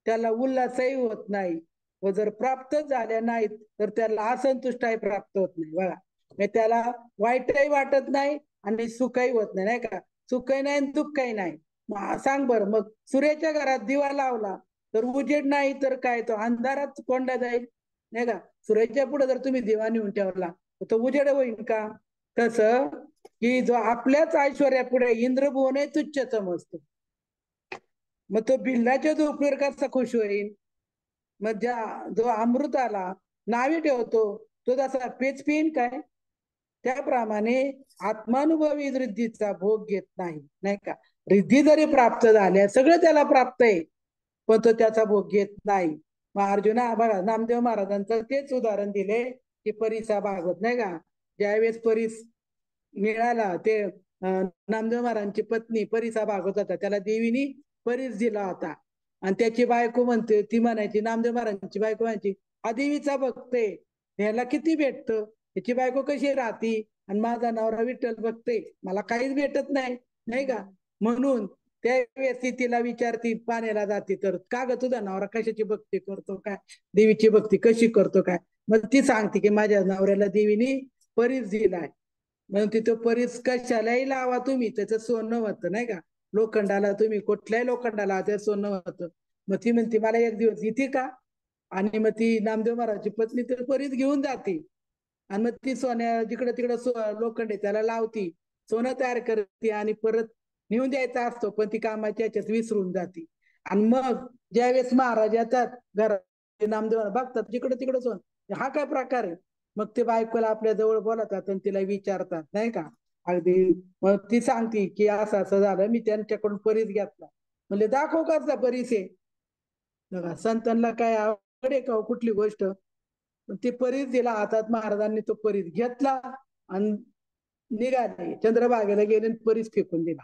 त्याला उल्हासही होत नाही, व जर प्राप्त झाल्या नाहीत तर त्याला असंतुष्टही प्राप्त होत नाही बघा. त्याला वाईटही वाटत नाही आणि सुखही होत नाही, नाही का. सुखही नाही आणि दुःखही नाही. सांग बर, मग सूर्याच्या घरात दिवा लावला तर उजेड नाही तर काय, तो अंधारात कोंडला जाईल नाही का. सूर्याच्या पुढे जर तुम्ही दिवा नेऊन ठेवला तर तो उजेड होईल का. तसं की जो आपल्याच ऐश्वर्यापुढे इंद्रभुवन तुच्छ समजतो, मग तो बिल्लाच्या झोपडीवर कसा खुश होईल. मग जो अमृताला नावे ठेवतो तो जसा पेच पिईन काय, त्याप्रमाणे आत्मानुभवी रिद्धीचा भोग घेत नाही, नाही का. रिद्धी जरी प्राप्त झाल्या, सगळं त्याला प्राप्त आहे, पण तो त्याचा भोग घेत नाही. मग अर्जुना बघा, नामदेव महाराजांचं तेच उदाहरण दिले की परीचा भागवत, नाही का. ज्यावेळेस परीस मिळाला, ते नामदेव महाराजांची पत्नी परीचा भागवत होता, त्याला देवीनी परीस दिला होता. आणि त्याची बायको म्हणते, ती म्हणायची, नामदेव महाराजांची बायको म्हणायची, हा देवीचा भक्त आहे, ह्याला किती भेटतं, त्याची बायको कशी राहती, आणि माझा नवरा विठ्ठल बघते, मला काहीच भेटत नाही, नाही का. म्हणून त्यावेळेस ती तिला विचारती, पाण्याला जाते तर, का ग तुझा नवरा कशाची भक्ती करतो काय, देवीची भक्ती कशी करतो काय. मग ती सांगते की माझ्या नवऱ्याला देवीनी परीस दिलाय. म्हणून तिथं परीस कशालाही लावा तुम्ही, त्याचं सोनं होतं, नाही का. लोखंडाला तुम्ही कुठल्याही लोखंडाला ते सोनं होतं. मग ती म्हणते मला एक दिवस येते का. आणि मग ती नामदेव महाराजची पत्नी तर परीस घेऊन जाते, आणि मग ती सोन्या जिकडे तिकडे लोखंड आहे त्याला लावती, सोनं तयार करते, आणि परत नेऊन द्यायचा असतो, पण ती कामाच्या याच्यात विसरून जाते. आणि मग ज्यावेळेस महाराज येतात घरात, नामदेव बघतात जिकडे तिकडे सोनं, हा काय प्रकार आहे. मग ते बायकोला आपल्या जवळ बोलवतात आणि तिला विचारतात, नाही का. अगदी मग ती सांगते की असं असं झालं, मी त्यांच्याकडून परीस घेतला. म्हणजे दाखव कसा परीस आहे. बघा, संतांना काय आवड आहे का कुठली गोष्ट. ते परीस दिला हातात, महाराजांनी तो परीस घेतला आणि निघाले, चंद्रभागेला गेले, परीस फेकून दिला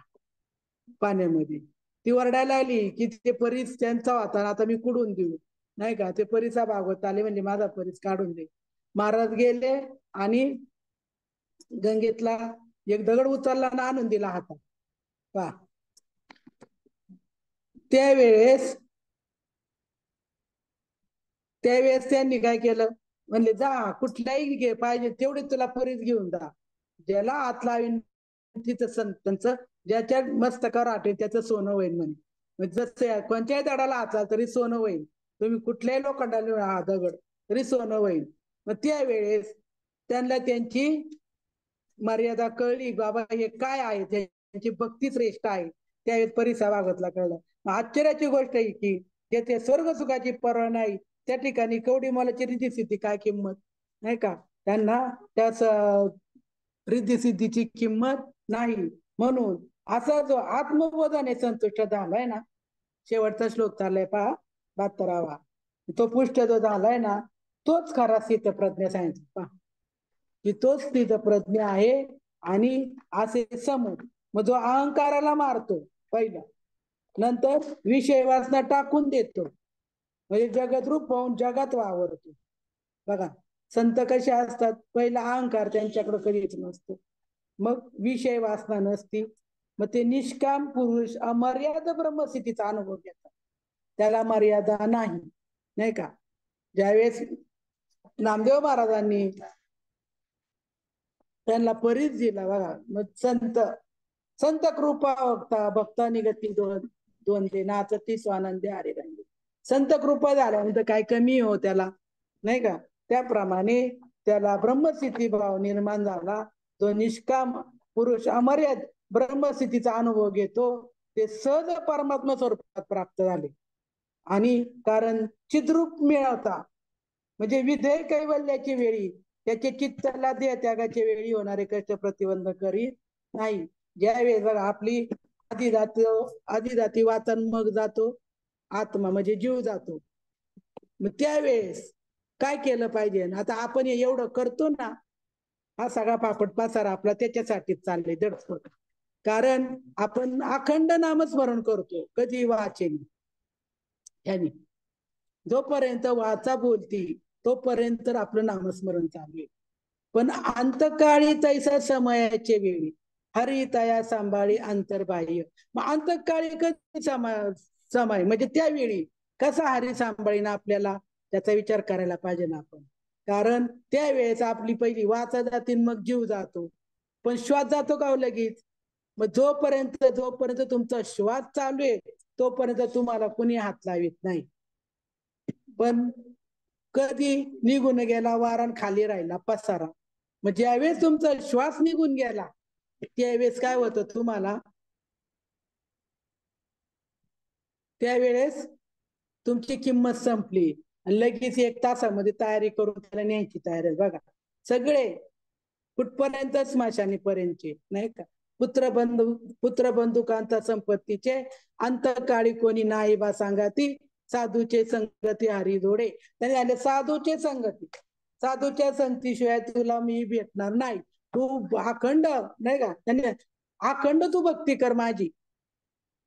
पाण्यामध्ये. ती ओरडायला लागली की ते परीस त्यांचा होता, आता मी कुठून देऊ, नाही का. ते परीसा भागवत आले, म्हणजे माझा परीस काढून दे. महाराज गेले आणि गंगेतला एक दगड उचलला ना आणून दिला हातात. पहा, त्यावेळेस त्यांनी काय केलं, म्हणले जा कुठल्याही घे, पाहिजे तेवढे तुला परीस घेऊन जा. ज्याला हात लावीन तिथं संतांचं, ज्याच्या मस्तकावर आठवेल त्याचं सोनं होईल म्हणे. जसं कोणत्याही दगडाला हात लावला तरी सोनं होईल, तुम्ही कुठल्याही लोखंडाला हा दगड तरी सोनं होईल. मग त्यावेळेस त्यांना त्यांची मर्यादा कळली, बाबा हे काय आहे, त्यांची भक्ती श्रेष्ठ आहे. त्यावेळेस परीसा भागवतला कळलं. आश्चर्याची गोष्ट आहे की जेथे स्वर्ग सुखाची पर्वा नाही, त्या ठिकाणी कवडी मोलाची रिद्धी सिद्धी काय किंमत, नाही का. त्यांना त्याच रिद्धी सिद्धीची किंमत नाही. म्हणून असा जो आत्मबोधाने संतुष्ट झालाय ना, शेवटचा श्लोक चाललाय पहा 72वा, तो पुष्ट जो झालाय ना, तोच खरा स्थितप्रज्ञ सांगितलं पहा, की तोच स्थितप्रज्ञ आहे. आणि असे समज, मग जो अहंकाराला मारतो पहिला, नंतर विषय वासना टाकून देतो, म्हणजे जगद्रूप होऊन जगात वावरतो. बघा, संत कसे असतात, पहिला अहंकार त्यांच्याकडे कधीच नसतो, मग विषय वासना नसती, मग ते निष्काम पुरुष अमर्याद ब्रह्मस्थितीचा अनुभव घेतात, त्याला मर्यादा नाही, नाही का. ज्यावेळेस नामदेव महाराजांनी त्यांना परीस दिला बघा, मग संत कृपा भक्ता निगती दोन ते नाचती स्वानंदी हरी रंगी. संत कृपा झाल्यानंतर काय कमी हो त्याला, नाही का. त्याप्रमाणे त्याला ब्रह्मस्थिती भाव निर्माण झाला. जो निष्काम पुरुष अमर्याद ब्रह्मस्थितीचा अनुभव घेतो, ते सहज परमात्मा स्वरूपात प्राप्त झाले. आणि कारण चिद्रूप मिळवता, म्हणजे विधेय कैवल्याची वेळी त्याचे चित्ताला देह त्यागाच्या वेळी होणारे कष्ट प्रतिबंध करीत नाही. ज्यावेळेस बघा आपली आधी जाती वाचन, मग जातो आत्मा म्हणजे जीव जातो. मग त्यावेळेस काय केलं पाहिजे. आता आपण एवढं करतो ना, हा सगळा पापड पासारा आपला त्याच्यासाठीच चाललंय दडपड. कारण आपण अखंड नामस्मरण करतो, कधी वाचेल यांनी, जोपर्यंत वाचा बोलती तोपर्यंत आपलं नामस्मरण चालू आहे. पण अंतकाळी तैसा समयाचे वेळी हरी तया सांभाळी अंतर्बाह्य. मग अंतकाळी कधी समय म्हणजे त्यावेळी कसा हरी सांभाळीना आपल्याला, त्याचा विचार करायला पाहिजे ना आपण. कारण त्यावेळेस आपली पहिली वाचा जाते, मग जीव जातो. पण श्वास जातो का लगेच. मग जोपर्यंत तुमचा श्वास चालू आहे तोपर्यंत तुम्हाला कुणी हात लावित नाही. पण कधी निघून गेला वारण खाली राहिला पसारा. मग ज्यावेळेस तुमचा श्वास निघून गेला त्यावेळेस काय होतं तुम्हाला, त्यावेळेस तुमची किंमत संपली आणि लगेच 1 तासामध्ये तयारी करून त्याला न्यायची तयारी. बघा सगळे कुठपर्यंत स्मशानीपर्यंतचे नाही का. पुत्र बंधुकांता संपत्तीचे अंतकाळी कोणी नाही बा सांगाती, साधूचे संगती हरी जोडे. त्याने झाले साधूचे संगती, साधूच्या संगतीशिवाय तुला मी भेटणार नाही. तू अखंड नाही का, त्याने अखंड तू भक्ती कर माझी.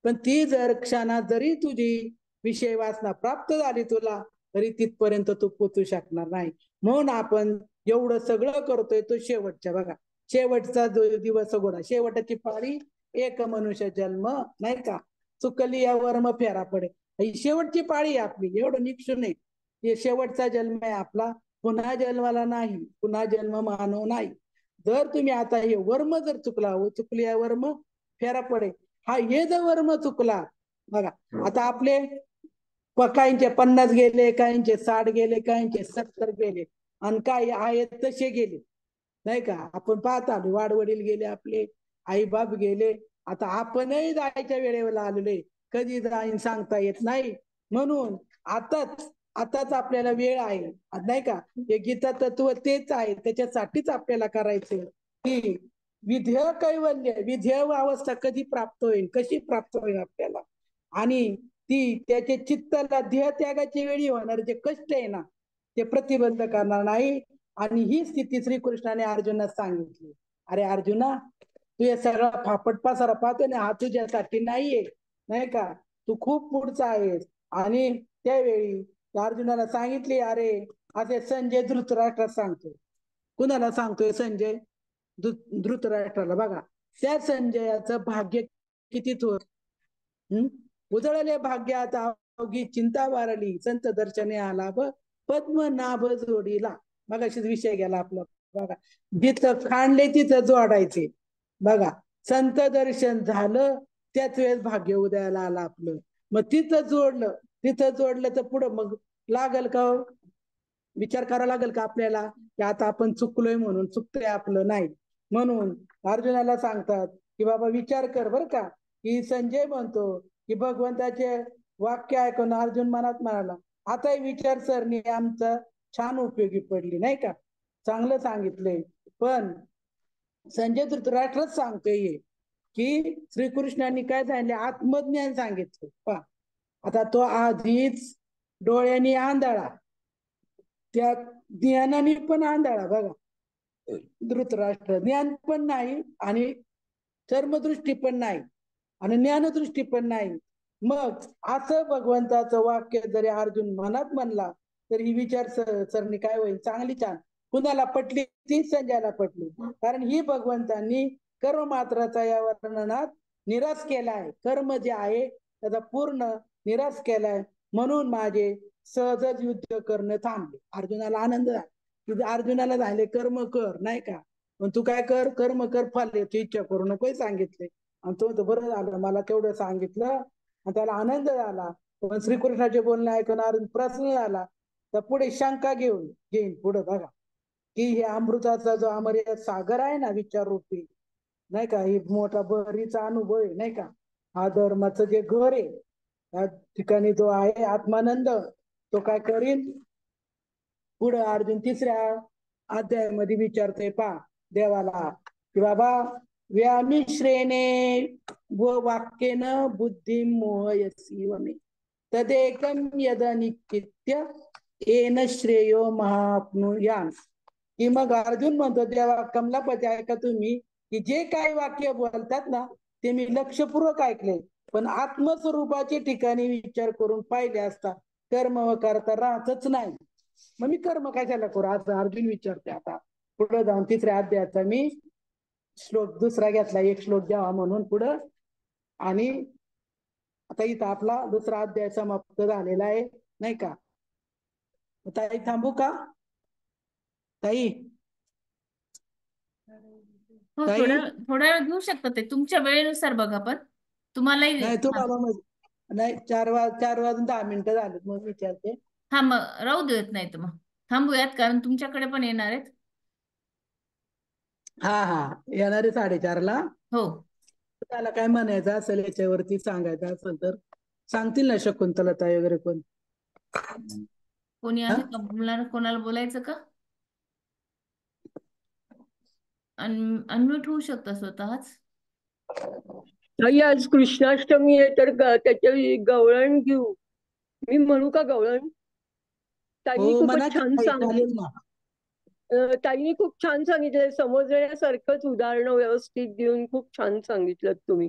पण ती जर क्षणात जरी तुझी विषय वासना प्राप्त झाली तुला, तरी तिथपर्यंत तू पोचू शकणार नाही. म्हणून आपण एवढं सगळं करतोय तो शेवटच्या बघा, शेवटचा दिवस गोडा, शेवटची पाळी एक मनुष्य जन्म नाही का, चुकली या वर्म फेरा पडे. ही शेवटची पाळी आपली, एवढं निक्षू नये. हे शेवटचा जन्म आहे आपला, पुन्हा जन्माला नाही, पुन्हा जन्म मानव नाही. जर तुम्ही आता हे वर्म जर चुकला, चुकली या वर्म फेरा पडे, हा हे जर वर्म चुकला बघा. आता आपले काहींचे 50 गेले, काहींचे 60 गेले, काहींचे 70 गेले आणि काही आहेत तसे गेले नाही का. आपण पाहत आलो वाडवडील गेले, आपले आई बाप गेले. आता आपणही जायच्या वेळेला आलेले, कधी जाईन सांगता येत नाही. म्हणून आताच आपल्याला वेळ आहे नाही का. हे गीता तत्व तेच आहे, त्याच्यासाठीच आपल्याला करायचं की विधेय कैवल्य, विधेय अवस्था कधी प्राप्त होईल, कशी प्राप्त होईल आपल्याला. आणि ती त्याचे चित्ताला देह त्यागाच्या वेळी होणार जे कष्ट आहे ना, ते प्रतिबंध करणार नाही. आणि ही स्थिती श्रीकृष्णाने अर्जुनास सांगितली. अरे अर्जुना, तू या सगळा फापट पसारा पाहतो ना, हा तुझ्यासाठी नाहीये नाही का, तू खूप पुढचा आहेस. आणि त्यावेळी अर्जुनाला सांगितले, अरे असे संजय धृतराष्ट्रात सांगतो. कुणाला सांगतोय संजय? धृतराष्ट्राला. बघा त्या संजयाचं भाग्य किती थोर. उजळले भाग्यात अवघी चिंता वारली, संत दर्शने आला पद्मनाभ जोडीला. बघा विषय गेला आपला. बघा जिथं खांडले तिथं जोडायचे. बघा संत दर्शन झालं त्याच वेळेस भाग्य उदयाला आलं आपलं. मग तिथं जोडलं तर पुढं मग लागल का, विचार करावा लागेल का आपल्याला की आता आपण चुकलोय म्हणून, चुकतोय आपलं नाही. म्हणून अर्जुनाला सांगतात की बाबा विचार कर बर का. की संजय म्हणतो की भगवंताचे वाक्य ऐकून अर्जुन मनात म्हणाला, आता विचारसरणी आमचं छान उपयोगी पडली नाही का, चांगलं सांगितलंय. पण संजय धृतराष्ट्रच सांगतोय की श्रीकृष्णांनी काय सांगितले, आत्मज्ञान सांगितलं. पहा आता तो आधीच डोळ्यांनी आंधळा, त्या ज्ञानाने पण आंधळा. बघा धृतराष्ट्र ज्ञान पण नाही आणि चर्मदृष्टी पण नाही आणि ज्ञानदृष्टी पण नाही. मग असं भगवंताचं वाक्य जरी अर्जुन मनात म्हणला तरी ही विचार सरणी काय होईल, चांगली छान. कुणाला पटली? ती संजयाला पटली. कारण ही भगवंतांनी कर्म मात्राचा या वर्णनात निराश केलाय. कर्म जे आहे त्याचा पूर्ण निराश केलाय. म्हणून माझे सहजच युद्ध करणं थांबले. अर्जुनाला आनंद झाला. अर्जुनाला झाले कर्म कर नाही का, पण तू काय कर, कर्म कर, फल येतो, इच्छा करू नको सांगितले. आणि तो बरं झालं मला तेवढं सांगितलं आणि त्याला आनंद झाला. पण श्रीकृष्णाचे बोलणे ऐकून अर्जुन प्रसन्न झाला. तर पुढे शंका घेईन पुढे बघा की हे अमृताचा जो अमर्याद सागर आहे ना विचार रूपी नाही का, ही मोठा बरीचा अनुभव आहे नाही का. हा धर्माचं जे घर आहे त्या ठिकाणी जो आहे आत्मानंद, तो काय करील पुढे अर्जुन 3ऱ्या अध्यायामध्ये विचारतोय पा देवाला की बाबा व्यामिश्रेणे व वाक्येन बुद्धी मोहयसी वमे तदेकम यद नित्य येन श्रेयो महाप्नुयान. की मग अर्जुन म्हणतो देवा कमलापती ऐका तुम्ही की जे काही वाक्य बोलतात ना ते मी लक्षपूर्वक ऐकले, पण आत्मस्वरूपाचे ठिकाणी विचार करून पाहिले असता कर्म करता राहतच नाही. मग मी कर्म कशाला करू असं अर्जुन विचारते. आता पुढे जाऊन 3ऱ्या अध्यायाचा मी श्लोक 2रा घेतला, एक श्लोक द्यावा म्हणून पुढं. आणि आता इथं आपला 2रा अध्याय समाप्त झालेला आहे नाही का. ताई थांबू का ताई? हो ताई थोडा वेळ घेऊ शकता ते तुमच्या वेळेनुसार बघा. पण तुम्हालाही नाही तो बाबा नाही 4 वाजून 10 मिनिटं झालेत मग विचारते. थांब, राहू देत नाही तर मग थांबूयात, कारण तुमच्याकडे पण येणार आहेत. हा हा, येणारे 4:30ला. हो. त्याला काय म्हणायचं असेल याच्यावरती सांगायचं असेल तर सांगतील ना, शकुंतलताई वगैरे कोण. कोणी हा आहे का कोणाला बोलायचं का? अनम्यूट होऊ शकता स्वतःच. ताई, आज कृष्णाष्टमी आहे तर त्याच्या गवळण घेऊ. मी म्हणू का गवळण? ताईंनी हो, म्हणा खूपच की छान ताई, चालेल ना. ताईंनी खूप छान सांगितलंय, समजण्यासारखंच उदाहरणं व्यवस्थित देऊन खूप छान सांगितलं तुम्ही.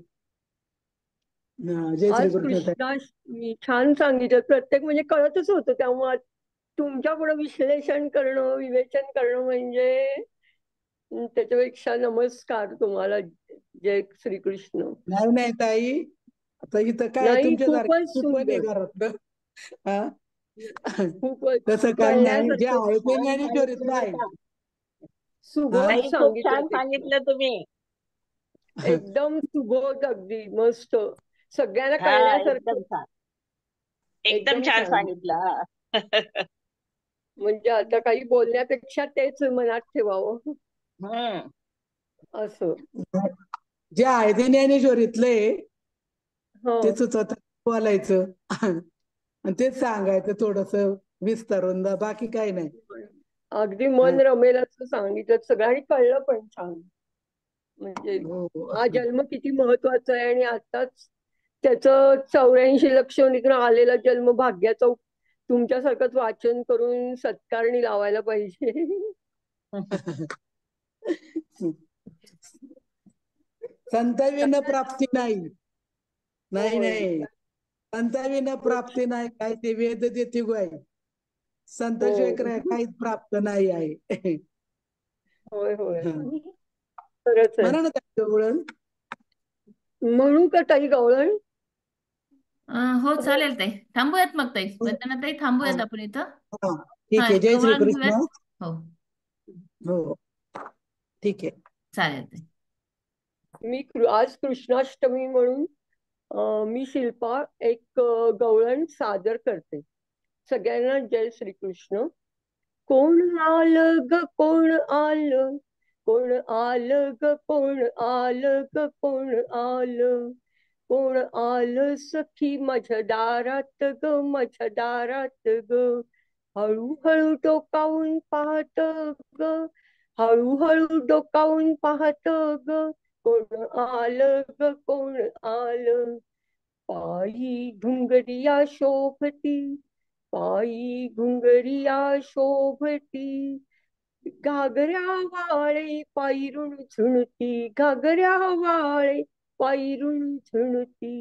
जय आज श्रीकृष्ण ताई. कृष्णाष्टमी छान सांगितलं. प्रत्येक म्हणजे कळतच होतं, त्यामुळे तुमच्या पुढे विश्लेषण करणं, विवेचन करणं म्हणजे त्याच्यापेक्षा नमस्कार तुम्हाला. जय श्रीकृष्ण. नाही नाही ताई, आता इथं काय नाही, तुमच्यासारखं खूपच खूप आहे सुंदर, घरातलं. हा खूपच तसं काही नाही, जे कळण्यासारखं आहे ते छान ज्ञानेश्वरीतलं सांगितलं बरं आहे. का. हा सुबोध ताई खूप सांगितलं छान ते. सांगितलं तुम्ही. एकदम सुबोध, अगदी मस्त, सगळ्यांना हा, कळण्यासारखं. एकदम छान. एकदम एकदम छान छान. सांगितलं. हा. म्हणजे आता काही बोलण्यापेक्षा तेच मनात ठेवावं हम्म. असं. जे आहे ते ज्ञानेश्वरीतलं आहे, हो ते सुचत बोलायचं आणि तेच सांगायचं थोडस विस्तारून, बाकी काही नाही. अगदी हा. मन रमेल असं सांगितलं, सगळ्यांनी कळलं पण छान. म्हणजे हो हो. हा जन्म किती महत्वाचा आहे, आणि आताच त्याचं 84 लक्ष आलेला जन्म भाग्याचा तुमच्यासारखंच वाचन करून सत्कारणी लावायला पाहिजे. संतविन प्राप्ती नाही. नाही होय नाही, संतविन प्राप्ती नाही, काय ते वेद देते गोय. संताशिवाय हो काहीच प्राप्त नाही आहे. होय होय, हं. खरंच आहे. म्हणा ना त्याच्यामुळं. म्हणू का ताई गवळण? हो चालेल ताई, थांबूयात मग ताई, वंदना ताई, थांबूयात आपण इथं. हा, हा, ठीक आहे. जय गवळण श्रीकृष्ण. घेऊयात. हो हो, ठीक आहे. चालेल ताई. आज कृष्णाष्टमी म्हणून मी शिल्पा एक गवळण सादर करते. सगळ्यांना जय श्रीकृष्ण. कोण आलं ग, कोण आलं, कोण आलं ग, कोण आलं ग, कोण आलं, कोण आलं सखी माझ्या दारात ग, माझ्या दारात ग. हळूहळू डोकावून पाहत ग, हळूहळू डोकावून पाहत ग, कोण आलं ग, कोण आलं. पायी घुंगरिया शोभती, पायी घुंगरिया शोभती, घागऱ्या वाळे पायरुण झुणती, घागऱ्या वाळे पायरुण झुणती.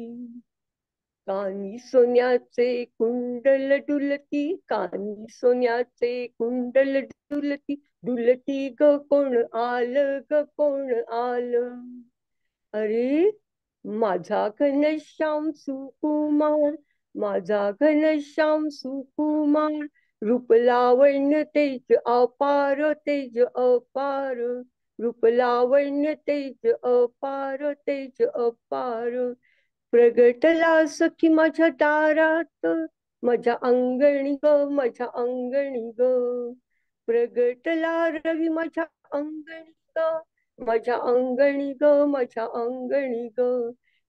कानी सोन्याचे कुंडल डुलती, कानी सोन्याचे कुंडल डुलती, डुलती ग, कोण आलं ग, कोण आलं. अरे माझा घनश्याम सुकुमार, माझा घनश्याम सुकुमार, रूप लावण्य तेज अपार, तेज अपार, रूप लावण्य तेज अपार, तेज अपार. प्रगटला सखी माझ्या दारात, माझ्या अंगणी ग, माझ्या अंगणी ग. प्रगटला रवी माझ्या अंगणी ग, माझ्या अंगणी ग, माझ्या अंगणी ग.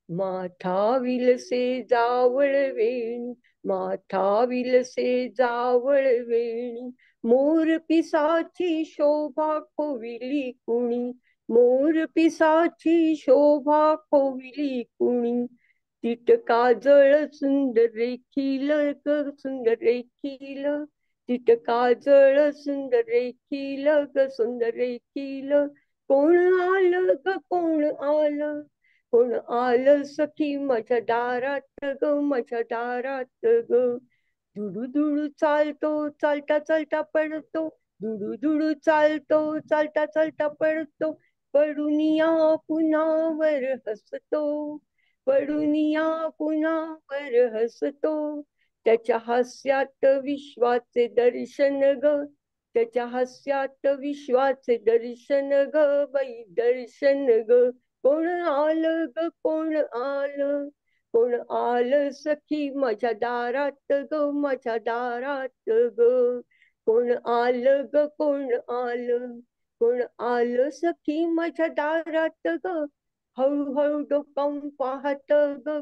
माथा विलसे जावळ वेणी, माथा विलसे जावळ वेणी, मोर पिसाची शोभा खोविली कुणी, मोर पिसाची शोभा खोविली कुणी. तिट काजळ सुंदर रेखील ग, सुंदर रेखील, तिट काजळ सुंदर रेखील ग, सुंदर रेखील. कोण आलं ग, कोण आलं, कोण आलं सखी माझ्या दारात ग, माझ्या दारात ग. दुडू दुडू चालतो, चालता चालता पडतो, दुडू दुडू चालतो, चालता चालता पडतो, पडूनिया पुन्हा वर हसतो, पडूनिया पुन्हा वर हसतो. त्याच्या हास्यात विश्वाचे दर्शन ग, त्याच्या हास्यात विश्वाचे दर्शन ग, बाई दर्शन ग. कोण आलं ग, कोण आलं, कोण आलं सखी माझ्या दारात ग, माझ्या दारात ग. कोण आलं ग, कोण आलं, कोण आलं सखी माझ्या दारात ग. हळूहळू डोकावून पाहत ग,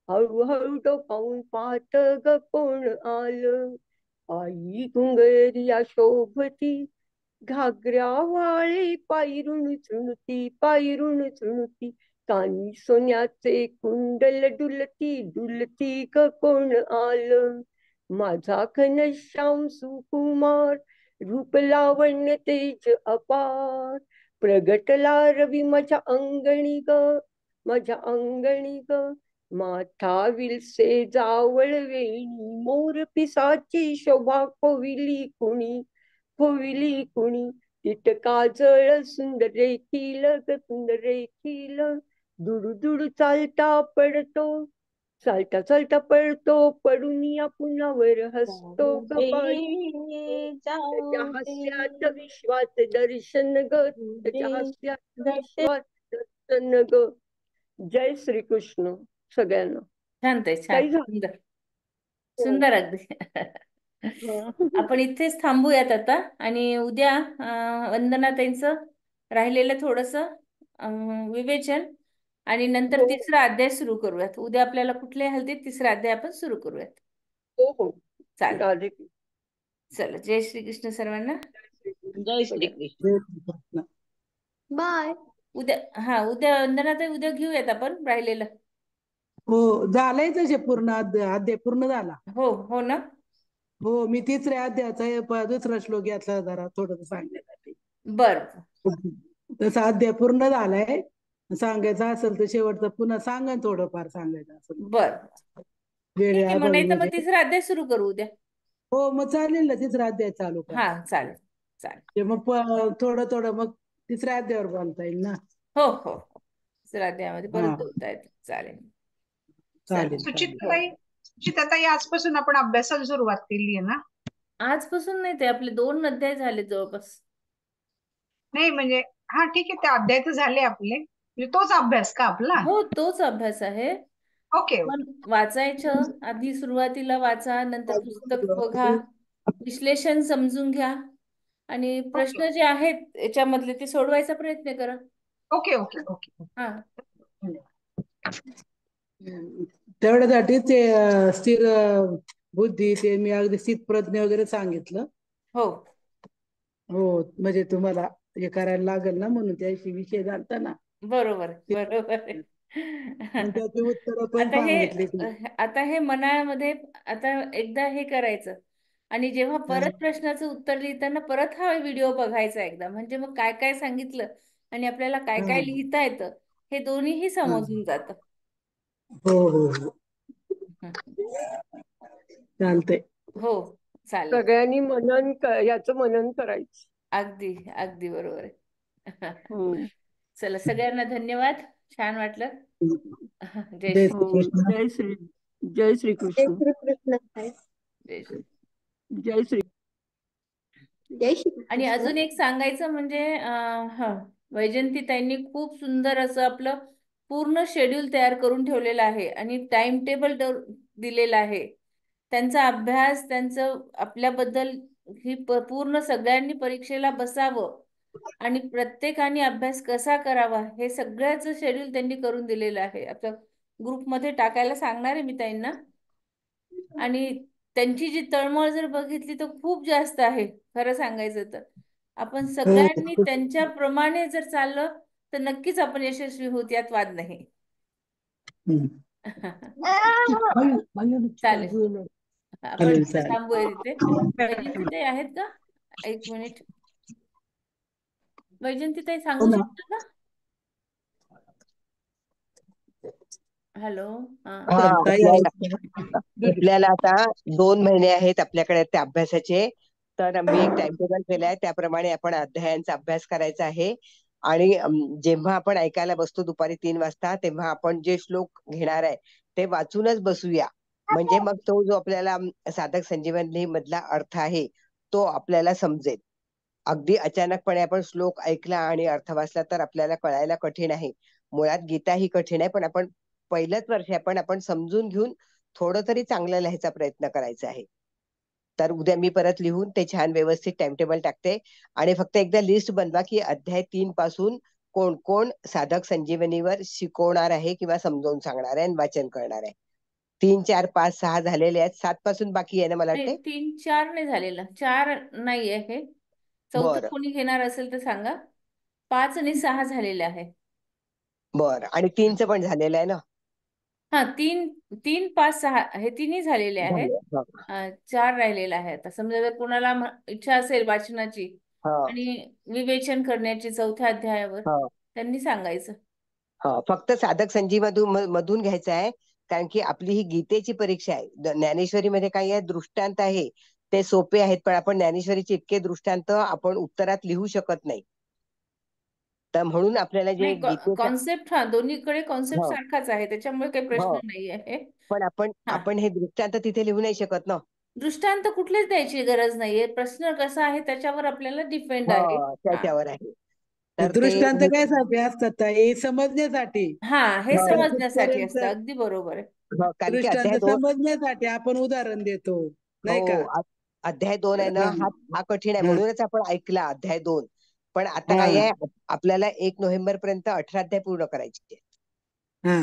हळूहळू डोकावून पाहत ग, कोण आलं. आई घुंगरिया शोभती, घागऱ्या वाळे पायरून चुणती, पायरून चुणती. कानी सोन्याचे कुंडल डुलती, डुलती ग, कोण आलं. माझा घनश्याम सुकुमार, रूप लावण्य तेज अपार. प्रगटला रवी माझ्या अंगणी ग, माझ्या अंगणी ग. माथा विलसे जावळ वेणी, मोर पिसाची शोभा खोविली कुणी, खोविली कुणी. तिट काजळ सुंदर रेखील ग, सुंदर रेखील. दुडू दुडू चालता पडतो, चालता चालता पडतो, पडून या पुन्हा वर हसतो ग बाई. त्याच्या हास्यात विश्वात दर्शन ग, त्याच्या हास्यात विश्वात दर्शन ग. जय श्रीकृष्ण सगळ्यांना. छान ताई, छान, काही झालं सुंदर, हो. सुंदर अगदी. आपण इथेच थांबूयात आता आणि उद्या वंदनाताईंचं राहिलेलं थोडस विवेचन आणि नंतर हो तिसरा अध्याय सुरू करूयात. उद्या आपल्याला कुठल्याही हलतीत तिसरा अध्याय आपण सुरू करूयात. हो हो. चालेल, राधे चला, जय श्रीकृष्ण सर्वांना. जय श्री कृष्ण. जय श्रीकृष्ण. बाय. उद्या वंदनाताई, उद्या घेऊयात आपण राहिलेलं. हो झालंय तसे पूर्ण अध्याय पूर्ण झाला. हो हो ना. हो मी तिसऱ्या अध्यायाचा दुसरा श्लोक यातला जरा थोडस सांगण्यासाठी. बर तसा अध्याय पूर्ण झालाय. सांगायचं असेल तर शेवटचं पुन्हा सांगा, थोडंफार सांगायचं असेल बर वेळे ठीक आहे, मग अभावी नाही तर मग वगैरे. तिसरा अध्याय सुरू करू उद्या. हो मग चालेल ना, तिसरा अध्याय चालू करा. हा चालेल चालेल. ते मग थोडं थोडं मग तिसऱ्या अध्यायावर बोलता येईल ना. हो हो हो, तिसऱ्या अध्यायामध्ये हा परत बोलता येतं. चालेल चालेल चला. चालेल. हो, सुचिताताई आजपासून आपण अभ्यासाला सुरुवात केली आहे ना? आजपासून नाही, ते आपले 2 अध्याय झाले जवळपास. नाही म्हणजे हा ठीक आहे, ते अध्याय तर झाले आपले, म्हणजे तोच अभ्यास का आपला? हो तोच अभ्यास आहे. ओके पण वाचायचं आधी, सुरुवातीला वाचा, नंतर पुस्तक बघा, विश्लेषण समजून घ्या आणि प्रश्न जे आहेत याच्यामधले ते सोडवायचा प्रयत्न करा. Okay okay okay. हा तेवढ्यासाठी ते स्थिर बुद्धी, ते मी अगदी स्थित प्रज्ञ वगैरे सांगितलं. हो हो म्हणजे तुम्हाला हे करायला लागेल ना, म्हणून त्याशी विषय झालता ना. बरोबर बरोबर. मग त्याची उत्तरं पण आता हे सांगितली ती. आता हे मनामध्ये आता एकदा हे करायचं आणि जेव्हा परत प्रश्नाचं उत्तर लिहिताना परत हा व्हिडिओ बघायचा एकदा, म्हणजे मग काय काय सांगितलं आणि आपल्याला काय काय लिहिता येतं हे दोन्हीही समजून जातं. हो हो हो चालतंय. हो चालेल. सगळ्यांनी याचं मनन करायचं. अगदी अगदी बरोबर आहे. हम्म. चला, सगळ्यांना धन्यवाद, छान वाटलं. जय जय श्री श्री कृष्ण. जय जय श्रीकृष्ण. श्रीकृष्ण. जय श्री. जय श्री जय आणि श्रीकृष्ण. अजून एक सांगायचं म्हणजे वैजंतीताईंनी खूप सुंदर असं आपलं पूर्ण शेड्यूल तयार करून ठेवलेलं आहे आणि टाइम टेबल दिलेला आहे. त्यांचा अभ्यास, त्यांचं आपल्याबद्दल ही पूर्ण सगळ्यांनी परीक्षेला बसावं आणि प्रत्येकाने अभ्यास कसा करावा हे सगळ्याच शेड्यूल त्यांनी करून दिलेलं आहे. आपल्या ग्रुपमध्ये टाकायला सांगणार आहे मी ताईंना. आणि त्यांची जी तळमळ जर बघितली तर खूप जास्त आहे, खरं सांगायचं तर. आपण सगळ्यांनी त्यांच्याप्रमाणे जर चाललं तर नक्कीच आपण यशस्वी होत, यात वाद नाही. चालेल, आपण थांबूया तिथे. वैजंतीताई आहेत का? 1 मिनिट. वैजंतीताई सांगू शकता का? हॅलो. हा आपल्याला आता 2 महिने आहेत आपल्याकडे त्या अभ्यासाचे. तर मी एक टाइम टेबल केलाय, त्याप्रमाणे आपण अध्यायांचा अभ्यास करायचा आहे. आणि जेव्हा आपण ऐकायला बसतो दुपारी 3 वाजता, तेव्हा आपण जे श्लोक घेणार आहे ते वाचूनच बसूया. म्हणजे मग तो जो आपल्याला साधक संजीवनी मधला अर्थ आहे तो आपल्याला समजेल. अगदी अचानकपणे आपण श्लोक ऐकला आणि अर्थ वाचला तर आपल्याला कळायला कठीण आहे. मुळात गीता ही कठीण आहे, पण आपण पहिलंच वर्ष आहे, पण आपण समजून घेऊन थोडं तरी चांगलं लिहायचा प्रयत्न करायचा आहे. तर उद्या मी परत लिहून ते छान व्यवस्थित टाइम टेबल टाकते आणि फक्त एकदा लिस्ट बनवा की अध्याय 3 पासून कोण कोण साधक संजीवनीवर शिकवणार आहे किंवा समजावून सांगणार आहे आणि वाचन करणार आहे. 3, 4, 5, 6 झालेले आहेत. 7 पासून बाकी आहे ना मला नाही, वाटते. 3, 4 नाही झालेलं. 4 नाही आहे. चौथं बरं कोणी घेणार असेल तर सांगा. 5 आणि 6 झालेले आहे. बरं आणि 3चं पण झालेलं आहे ना. हा, 3, 5, 6 हे तिन्ही झालेले आहेत. झाले. हा. 4 राहिलेला आहे. आता समजा जर कोणाला इच्छा असेल वाचनाची हा. आणि विवेचन करण्याची 4थ्या अध्यायावर, हा. त्यांनी सांगायचं. हा, फक्त साधक संजीवनी मधून घ्यायचं आहे, कारण की आपली ही गीतेची परीक्षा आहे. ज्ञानेश्वरीमध्ये काही आहे दृष्टांत आहे, ते सोपे आहेत, पण आपण ज्ञानेश्वरीचे इतके दृष्टांत आपण उत्तरात लिहू शकत नाही. तर म्हणून आपल्याला जे नाही, गीतेचा कॉन्सेप्ट दोन्हीकडे कॉन्सेप्ट हो सारखाच आहे, त्याच्यामुळे काही हो प्रश्न नाही आहे. पण आपण हा, आपण हे दृष्टांत तिथे लिहू नाही शकत ना. दृष्टांत कुठलेच द्यायची गरज नाहीये. प्रश्न कसा आहे त्याच्यावर आपल्याला डिपेंड आहे. हा, हा त्याच्यावर आहे. तर ते दृष्टांत काय साठी असतात हे समजण्यासाठी. हा हे हो समजण्यासाठी कुठपर्यंत असतं. अगदी बरोबर आहे. हो, कारण की दृष्टांत अध्याय 2 समजण्यासाठी आपण उदाहरण देतो, नाही का? हो अध्याय 2 आहे ना, हा, हा कठीण आहे हा, म्हणूनच आपण ऐकला अध्याय 2. पण आता काय हा, आहे, आपल्याला 1 नोव्हेंबर पर्यंत 18 अध्याय पूर्ण करायचे. हा.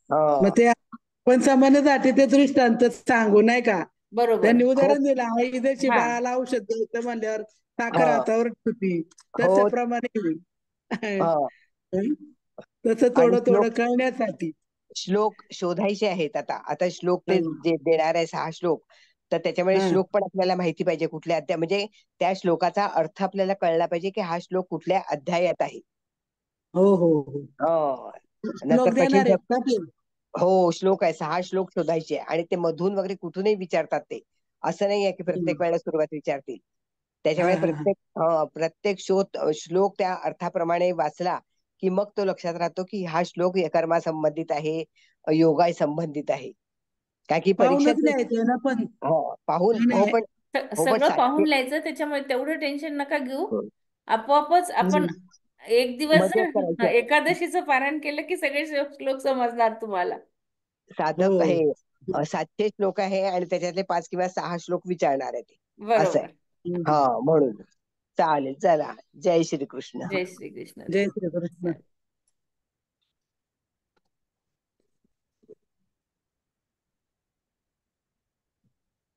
मग हो ते आपण समजण्यासाठी ते दृष्टांत सांगू, नाही का? बरोबर. त्यांनी हो उदाहरण दिलं, आई जशी हा, बाळाला औषध द्यायचं म्हणल्यावर साखर हो हातावर ठेवती, हो त्याच्याप्रमाणे हो. तसं आणि थोडं थोडं कळण्यासाठी. श्लोक शोधायचे आहेत. आता श्लोक हा, ते जे देणार आहे 6 श्लोक, तर त्याच्यामध्ये हा. श्लोक पण आपल्याला माहिती पाहिजे कुठल्या अध्याय, म्हणजे त्या श्लोकाचा अर्थ आपल्याला कळला पाहिजे की हा श्लोक कुठल्या अध्यायात आहे. हो हो हो. हो लोक नंतर कठीण देणार आहेत का ते? हो श्लोक आहे, 6 श्लोक शोधायचे आणि ते मधून वगैरे कुठूनही विचारतात ते. असं नाही आहे की प्रत्येक वेळेला सुरुवात विचारतील. हा त्याच्यामुळे हा हा. प्रत्येक श्लोक त्या अर्थाप्रमाणे वाचला की मग तो लक्षात राहतो की हा श्लोक कर्मा संबंधित आहे, योगा संबंधित आहे. काय की परीक्षा पाहूनच लिहायचं ना पण. पाहून नाही, हो नाही. पण सगळं सातशे पाहून लिहायचं. त्याच्यामुळे तेवढं टेन्शन नका घेऊ. आपोआपच आपण हम्म. एक दिवस मदत जर करायची. एकादशीचं पारायण केलं की सगळे श्लोक समजणार तुम्हाला. साधक हो. हे 700 श्लोक आहे आणि त्याच्यातले 5 किंवा 6 श्लोक विचारणार आहे ते. असं आहे. बरोबर. हम्म. हा म्हणून चालेल. चला, जय श्री कृष्ण. जय श्री कृष्ण. जय श्री कृष्ण.